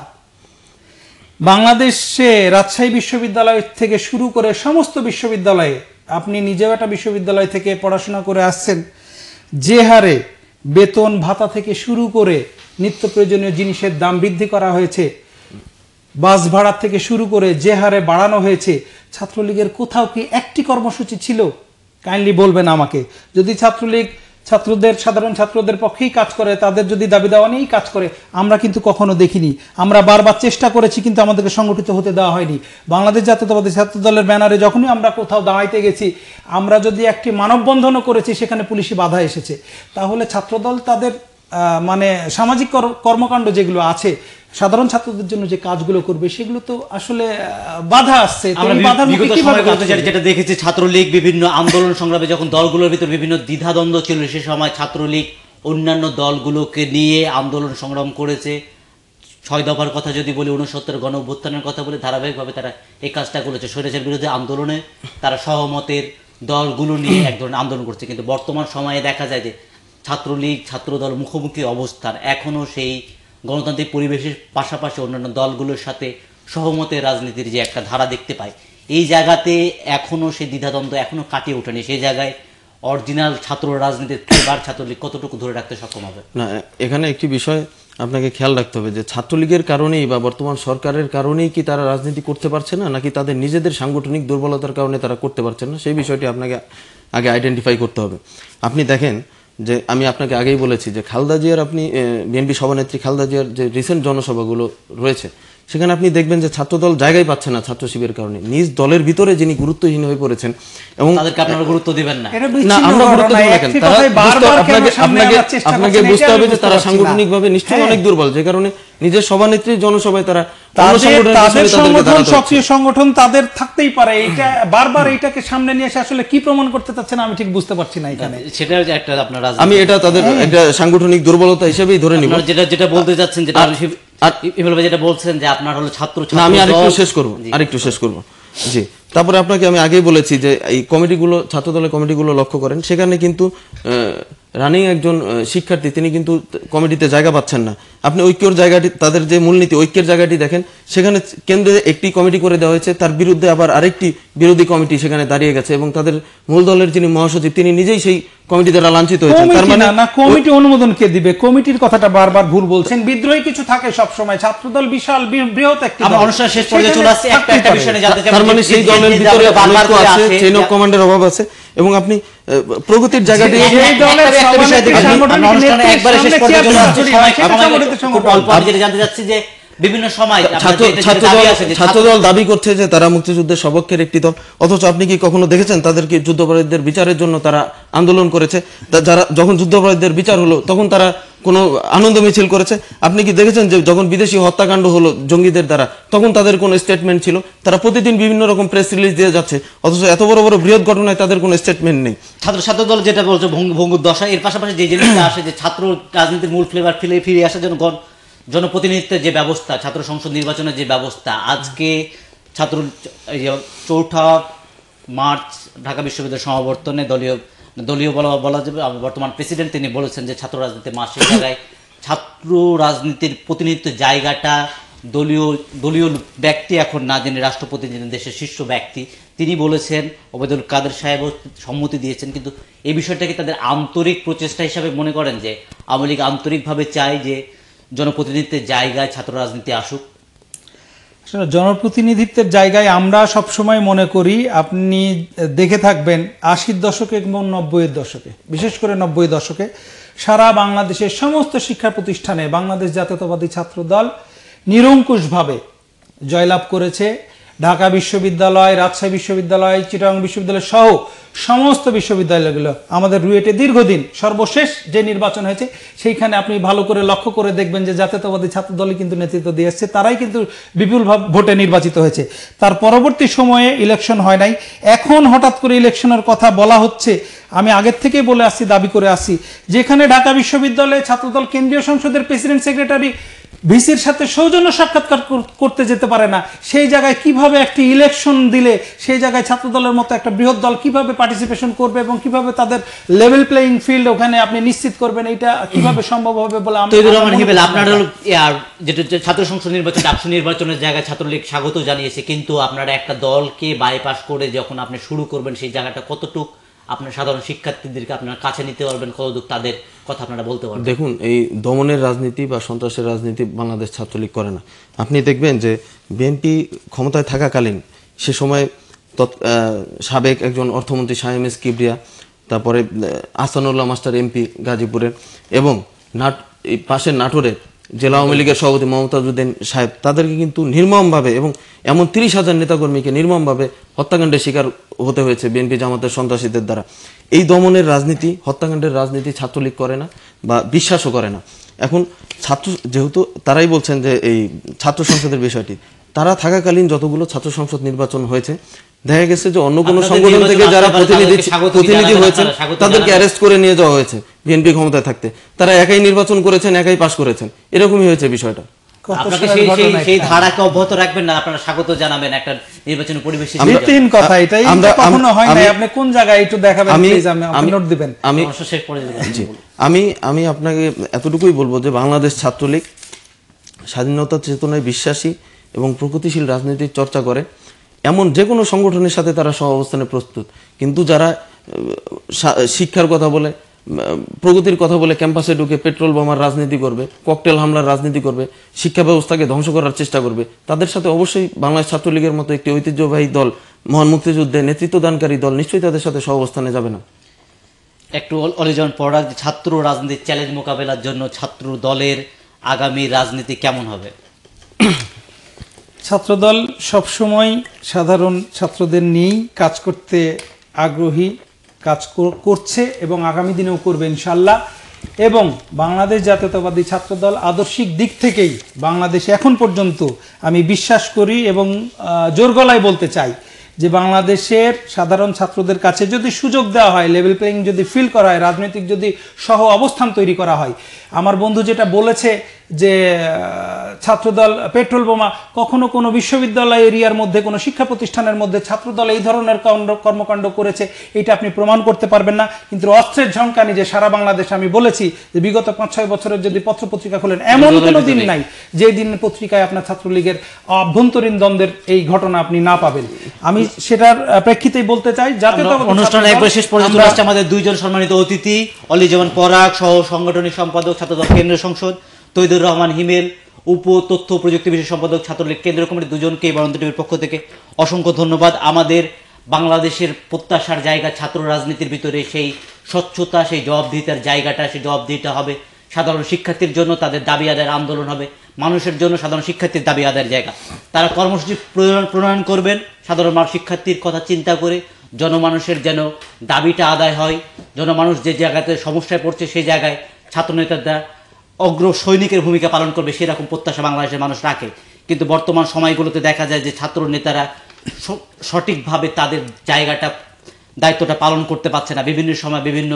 বাংলাদেশে রাজশাহী বিশ্ববিদ্যালয় থেকে শুরু করে সমস্ত বিশ্ববিদ্যালয়ে আপনি নিজেও একটা বিশ্ববিদ্যালয় থেকে পড়াশোনা করে আসছেন, যে হারে বেতন ভাতা থেকে শুরু করে নিত্য প্রয়োজনীয় জিনিসের দাম বৃদ্ধি করা হয়েছে, বাস ভাড়া থেকে শুরু করে যে হারে বাড়ানো হয়েছে, ছাত্রলীগের কোথাও কি একটি কর্মসূচি ছিল? কাইন্ডলি বলবেন আমাকে। যদি ছাত্রলীগ সাধারণ ছাত্রদের পক্ষেই কাজ করে, তাদের যদি দাবি দাওয়া নিয়েই কাজ করে, আমরা কিন্তু কখনো দেখিনি। আমরা বারবার চেষ্টা করেছি, কিন্তু আমাদেরকে সংগঠিত হতে দেওয়া হয়নি। বাংলাদেশ জাতীয়তাবাদী ছাত্র দলের ব্যানারে যখনই আমরা কোথাও দাঁড়াইতে গেছি, আমরা যদি একটি মানববন্ধনও করেছি, সেখানে পুলিশি বাধা এসেছে। তাহলে ছাত্রদল তাদের মানে সামাজিক কর্মকাণ্ড যেগুলো আছে, সাধারণ ছাত্রদের জন্য যে কাজগুলো করবে, সেগুলো তো আসলে বাধা আসছে। যেটা দেখেছি, ছাত্রলীগ বিভিন্ন আন্দোলন সংগ্রামে যখন দলগুলোর ভিতর বিভিন্ন দ্বিধাদ্বন্দ্ব ছিল, সে সময় ছাত্রলীগ অন্যান্য দলগুলোকে নিয়ে আন্দোলন সংগ্রাম করেছে। 6 দফার কথা যদি বলি, 69 গণ অভ্যুত্থানের কথা বলে, ধারাবাহিকভাবে তারা এই কাজটা করেছে। স্বৈরাচার বিরোধী আন্দোলনে তারা সহমতের দলগুলো নিয়ে এক ধরনের আন্দোলন করছে। কিন্তু বর্তমান সময়ে দেখা যায় যে ছাত্রলীগ ছাত্রদল মুখোমুখি অবস্থান, এখনও সেই গণতান্ত্রিক পরিবেশের পাশাপাশি অন্যান্য দলগুলোর সাথে সহমতের রাজনীতির যে একটা ধারা দেখতে পাই, এই জায়গাতে এখনও সেই দ্বিধাদ্বন্দ্ব এখনও কাটিয়ে ওঠেনি। সেই জায়গায় অরিজিনাল ছাত্র রাজনীতির এবার ছাত্রলীগ কতটুকু ধরে রাখতে সক্ষম হবে? না, এখানে একটি বিষয় আপনাকে খেয়াল রাখতে হবে যে ছাত্রলীগের কারণেই বা বর্তমান সরকারের কারণেই কি তারা রাজনীতি করতে পারছে না, নাকি তাদের নিজেদের সাংগঠনিক দুর্বলতার কারণে তারা করতে পারছে না, সেই বিষয়টি আপনাকে আগে আইডেন্টিফাই করতে হবে। আপনি দেখেন যে আমি আপনাকে আগেই বলেছি যে খালেদা জিয়ার, আপনি বিএনপি সভানেত্রী খালেদা জিয়ার যে রিসেন্ট জনসভাগুলো রয়েছে, সেখানে আপনি দেখবেন যে ছাত্রদল জায়গায় পাচ্ছে না ছাত্র শিবিরের কারণে। নিজ দলের ভিতরে যিনি গুরুত্বহীন হয়ে পড়েছেন, এবং তাদেরকে আপনারা গুরুত্ব দিবেন না। না, আমরা গুরুত্ব দেব না কেন? আপনাকে বুঝতে হবে যে তারা সাংগঠনিকভাবে নিশ্চয়ই অনেক দুর্বল, যে কারণে নিজের সভানেত্রীর জনসভায় তারা সক্রিয় সংগঠন তাদের থাকতেই পারে। এটা বারবার এইটাকে সামনে নিয়ে এসে আসলে কি প্রমাণ করতে চাচ্ছেন আমি ঠিক বুঝতে পারছি না। এখানে সেটা একটা আপনার আমি এটা তাদের একটা সাংগঠনিক দুর্বলতা হিসেবেই ধরে নিব। যেটা বলতে যাচ্ছেন, যেটা বলছেন যে আপনার হলো ছাত্র। আমি আরেকটু শেষ করব। জি, তারপরে আপনাকে আমি আগেই বলেছি যে এই কমিটিগুলো, ছাত্রদলের কমিটিগুলো লক্ষ্য করেন, সেখানে কিন্তু রানিং একজন শিক্ষার্থী তিনি কিন্তু কমিটিতে জায়গা পাচ্ছেন না। আপনি ঐক্যের জায়গাটি, তাদের যে মূলনীতি ঐক্যের জায়গাটি দেখেন, সেখানে কেন্দ্রে একটি কমিটি করে দেওয়া হয়েছে, তার বিরুদ্ধে আবার আরেকটি বিরোধী কমিটি সেখানে দাঁড়িয়ে গেছে, এবং তাদের মূল দলের যিনি মহাসচিব তিনি নিজেই সেই কমিটি দ্বারা লাঞ্ছিত হয়েছেন। তার মানে না, কমিটি অনুমোদন কে দিবে? কমিটির কথাটা বারবার ভুল বলছেন। বিদ্রোহী কিছু থাকে সব সময়, ছাত্রদল বিশাল বৃহৎ একটি দল। অনুষ্ঠান শেষ পর্যায়ে চলে আসছে, একটা বিষয় নিয়ে জানতে চাই। তার মানে সেই দলের ভিতরে ঐক্য আছে, চেইন অফ কমান্ডের অভাব আছে, এবং আপনি প্রগতির জায়গাটি জানতে চাচ্ছি যে বিভিন্ন সময় ছাত্রদল দাবি করছে যে তারা মুক্তিযুদ্ধের সপক্ষের একটি দল, অথচ আপনি কি কখনো দেখেছেন তাদেরকে যুদ্ধাপরাধীদের বিচারের জন্য তারা আন্দোলন করেছে? যারা যখন যুদ্ধাপরাধীদের বিচার হলো তখন তারা কোনো আনন্দ মিছিল করেছে? আপনি কি দেখেছেন যে যখন বিদেশি হত্যাকাণ্ড হলো জঙ্গিদের দ্বারা, তখন তাদের কোনো স্টেটমেন্ট ছিল? তারা প্রতিদিন বিভিন্ন রকম প্রেস রিলিজ দিয়ে যাচ্ছে, অথচ এত বড় বড় বৃহৎ ঘটনায় তাদের কোনো স্টেটমেন্ট নেই। ছাত্রদল যেটা বলছে ভঙ্গুর দশা, এর পাশাপাশি যে জিনিসটা আসে যে ছাত্র রাজনীতির মূল ফ্লেভার ফিরে আসার জন্য জনপ্রতিনিধিত্বের যে ব্যবস্থা, ছাত্র সংসদ নির্বাচনের যে ব্যবস্থা, আজকে ছাত্র 4 মার্চ ঢাকা বিশ্ববিদ্যালয় সমাবর্তনে দলীয় বলা যাবে বর্তমান প্রেসিডেন্ট তিনি বলেছেন যে ছাত্র রাজনীতির মাসের জায়গায় ছাত্র রাজনীতির প্রতিনিধিত্বের জায়গাটা দলীয় ব্যক্তি এখন না, যিনি রাষ্ট্রপতি, যিনি দেশের শীর্ষ ব্যক্তি, তিনি বলেছেন। ওবায়দুল কাদের সাহেবও সম্মতি দিয়েছেন। কিন্তু এই বিষয়টাকে তাদের আন্তরিক প্রচেষ্টা হিসাবে মনে করেন যে আওয়ামী লীগ আন্তরিকভাবে চায় যে জনপ্রতিনিধিত্বের জায়গায় ছাত্র রাজনীতি আসুক? জনপ্রতিনিধিত্বের জায়গায় আমরা সবসময় মনে করি, আপনি দেখে থাকবেন 80-র দশকে এবং 90-এর দশকে, বিশেষ করে 90-এর দশকে সারা বাংলাদেশের সমস্ত শিক্ষা প্রতিষ্ঠানে বাংলাদেশ জাতীয়তাবাদী ছাত্র দল নিরঙ্কুশভাবে জয়লাভ করেছে। ঢাকা বিশ্ববিদ্যালয়, রাজশাহী বিশ্ববিদ্যালয়, চিটাগাং বিশ্ববিদ্যালয় সহ সমস্ত বিশ্ববিদ্যালয়গুলো আমাদের রুয়েটে দীর্ঘদিন সর্বশেষ যে নির্বাচন হয়েছে সেইখানে আপনি ভালো করে লক্ষ্য করে দেখবেন যে জাতীয়তাবাদী ছাত্র দলই কিন্তু নেতৃত্ব দিয়ে আসছে, তারাই কিন্তু বিপুল ভোটে নির্বাচিত হয়েছে। তার পরবর্তী সময়ে ইলেকশন হয় নাই, এখন হঠাৎ করে ইলেকশনের কথা বলা হচ্ছে। আমি আগের থেকেই বলে আসছি, দাবি করে আসছি, যেখানে ঢাকা বিশ্ববিদ্যালয়ে ছাত্রদল কেন্দ্রীয় সংসদের প্রেসিডেন্ট সেক্রেটারি ভিসির সাথে সৌজন্য সাক্ষাৎকার করতে যেতে পারে না, সেই জায়গায় কিভাবে একটি ইলেকশন দিলে সেই জায়গায় ছাত্র দলের মতো একটা বৃহৎ দল কিভাবে পার্টিসিপেশন করবে এবং কিভাবে তাদের লেভেল প্লেইং ফিল্ড ওখানে আপনি নিশ্চিত করবেন, এটা কিভাবে সম্ভব হবে বলে তৈদুর রহমান হিমেল, আপনারা যেটা ছাত্র সংসদ নির্বাচন, ডাকসু নির্বাচনের জায়গায় ছাত্রলীগ স্বাগত জানিয়েছে, কিন্তু আপনারা একটা দলকে বাইপাস করে যখন আপনি শুরু করবেন সেই জায়গাটা কতটুক আপনার সাধারণ শিক্ষার্থীদেরকে আপনার কাছে নিতে পারবেন, কতটুক তাদের কথা আপনারা বলতে পারবেন? দেখুন, এই দমনের রাজনীতি বা সন্ত্রাসের রাজনীতি বাংলাদেশ ছাত্রলীগ করে না। আপনি দেখবেন যে বিএনপি ক্ষমতায় থাকাকালীন সে সময় সাবেক একজন অর্থমন্ত্রী শাহ এম এস কিবরিয়া, তারপরে আহসানুল্লাহ মাস্টার এমপি গাজীপুরের, এবং এই পাশের নাটোরের জেলা আওয়ামী লীগের সভাপতি মমতাজউদ্দিন সাহেব, তাদেরকে কিন্তু নির্মমভাবে এবং এমন 30,000 নেতাকর্মীকে নির্মমভাবে হত্যাকাণ্ডের শিকার হতে হয়েছে বিএনপি জামাতের সন্ত্রাসীদের দ্বারা। এই দমনের রাজনীতি, হত্যাকাণ্ডের রাজনীতি ছাত্রলীগ করে না বা বিশ্বাসও করে না। এখন যেহেতু তারাই বলছেন যে এই ছাত্র সংসদের বিষয়টি, তারা থাকাকালীন যতগুলো ছাত্র সংসদ নির্বাচন হয়েছে, দেখা গেছে যে অন্য কোনো সংগঠন থেকে যারা প্রতিনিধি হয়েছেন তাদেরকে অ্যারেস্ট করে নিয়ে যাওয়া হয়েছে বিএনপি ক্ষমতায় থাকতে। তারা একাই নির্বাচন করেছেন, একাই পাশ করেছেন, এরকমই হয়েছে বিষয়টা। আপনাকে সেই ধারাকে অব্যাহত রাখবেন না, আপনারা স্বাগত জানাবেন একটা নির্বাচনী পরিবেশ? ভিত্তিহীন কথা, এটাই কখনো হয় না। আপনি কোন জায়গায় একটু দেখাবেন প্লিজ, আমি নোট দিবেন। আমি আপনাকে এতটুকুই বলবো যে বাংলাদেশ ছাত্রলীগ স্বাধীনতা চেতনায় বিশ্বাসী এবং প্রগতিশীল রাজনীতির চর্চা করে এমন যে কোনো সংগঠনের সাথে তারা সহ অবস্থানে প্রস্তুত। কিন্তু যারা শিক্ষার কথা বলে, প্রগতির কথা বলে ক্যাম্পাসে ঢুকে পেট্রোল বোমার রাজনীতি করবে, ককটেল হামলার রাজনীতি করবে, শিক্ষা ব্যবস্থাকে ধ্বংস করার চেষ্টা করবে, তাদের সাথে অবশ্যই বাংলাদেশ ছাত্রলীগের মতো একটি ঐতিহ্যবাহী দল, মহান মুক্তিযুদ্ধে নেতৃত্ব দানকারী দল নিশ্চয়ই তাদের সাথে সহ অবস্থানে যাবে না। একটু অলিজন পড়া, ছাত্র রাজনীতির চ্যালেঞ্জ মোকাবেলার জন্য ছাত্র দলের আগামী রাজনীতি কেমন হবে? ছাত্রদল সবসময় সাধারণ ছাত্রদের নিয়েই কাজ করতে আগ্রহী, কাজ করছে এবং আগামী দিনেও করবে ইনশাল্লাহ। এবং বাংলাদেশ জাতীয়তাবাদী ছাত্রদল আদর্শিক দিক থেকেই বাংলাদেশে এখন পর্যন্ত আমি বিশ্বাস করি এবং জোর গলায় বলতে চাই যে বাংলাদেশের সাধারণ ছাত্রদের কাছে যদি সুযোগ দেওয়া হয়, লেভেল প্লেইং যদি ফিল করা হয়, রাজনৈতিক যদি সহ অবস্থান তৈরি করা হয়, আমার বন্ধু যেটা বলেছে যে ছাত্রদল পেট্রোল বোমা, কখনো কোনো বিশ্ববিদ্যালয় এরিয়ার মধ্যে কোনো শিক্ষা প্রতিষ্ঠানের মধ্যে ছাত্রদল এই ধরনের কর্মকাণ্ড করেছে এটা আপনি প্রমাণ করতে পারবেন না। কিন্তু অস্ত্রের ঝঙ্কানি যে সারা বাংলাদেশে, আমি বলেছি যে বিগত 5-6 বছরের যদি পত্রপত্রিকা খোলেন এমন কোনো দিন নাই যে দিন পত্রিকায় আপনার ছাত্রলীগের অভ্যন্তরীণ দ্বন্দ্বের এই ঘটনা আপনি না পাবেন। আমি সেটার প্রেক্ষিতেই বলতে চাই অনুষ্ঠানে একবার শেষ পর্যন্ত আমাদের দুইজন সম্মানিত অতিথি, অলিজন পরাগ সহ সাংগঠনিক সম্পাদক ছাত্রদল কেন্দ্রীয় সংসদ, তৈদুর রহমান হিমেল উপ তথ্য প্রযুক্তি বিষয় সম্পাদক ছাত্রলীগ কেন্দ্রীয় কমিটি, দুজনকে বরন্ত টিভির পক্ষ থেকে অসংখ্য ধন্যবাদ। আমাদের বাংলাদেশের প্রত্যাশার জায়গা ছাত্র রাজনীতির ভিতরে সেই স্বচ্ছতা, সেই জবাবদিহিতার জায়গাটা, সেই জবাবদিহিতা হবে সাধারণ শিক্ষার্থীর জন্য, তাদের দাবি আদায়ের আন্দোলন হবে মানুষের জন্য, সাধারণ শিক্ষার্থীর দাবি আদায়ের জায়গা। তারা কর্মসূচি প্রণয়ন করবেন সাধারণ শিক্ষার্থীর কথা চিন্তা করে, জনমানুষের যেন দাবিটা আদায় হয়, জনমানুষ যে জায়গাতে সমস্যায় পড়ছে সেই জায়গায় ছাত্রনেতারা অগ্র সৈনিকের ভূমিকা পালন করবে, সেরকম প্রত্যাশা বাংলাদেশের মানুষ রাখে। কিন্তু বর্তমান সময়গুলোতে দেখা যায় যে ছাত্র নেতারা সঠিকভাবে তাদের জায়গাটা, দায়িত্বটা পালন করতে পারছে না। বিভিন্ন সময় বিভিন্ন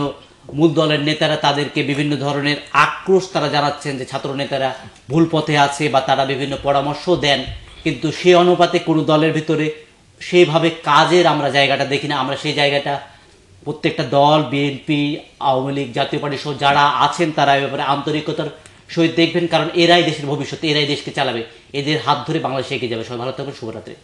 মূল দলের নেতারা তাদেরকে বিভিন্ন ধরনের আক্রোশ তারা জানাচ্ছেন যে ছাত্র নেতারা ভুল পথে আছে বা তারা বিভিন্ন পরামর্শ দেন, কিন্তু সেই অনুপাতে কোনো দলের ভিতরে সেইভাবে কাজের আমরা জায়গাটা দেখি না। আমরা সেই জায়গাটা প্রত্যেকটা দল, বিএনপি, আওয়ামী লীগ, জাতীয় পার্টি সহ যারা আছেন তারা এ ব্যাপারে আন্তরিকতার সহিত দেখবেন, কারণ এরাই দেশের ভবিষ্যৎ, এরাই দেশকে চালাবে, এদের হাত ধরে বাংলাদেশ এগিয়ে যাবে। সবাই ভালো থাকবেন, শুভরাত্রি।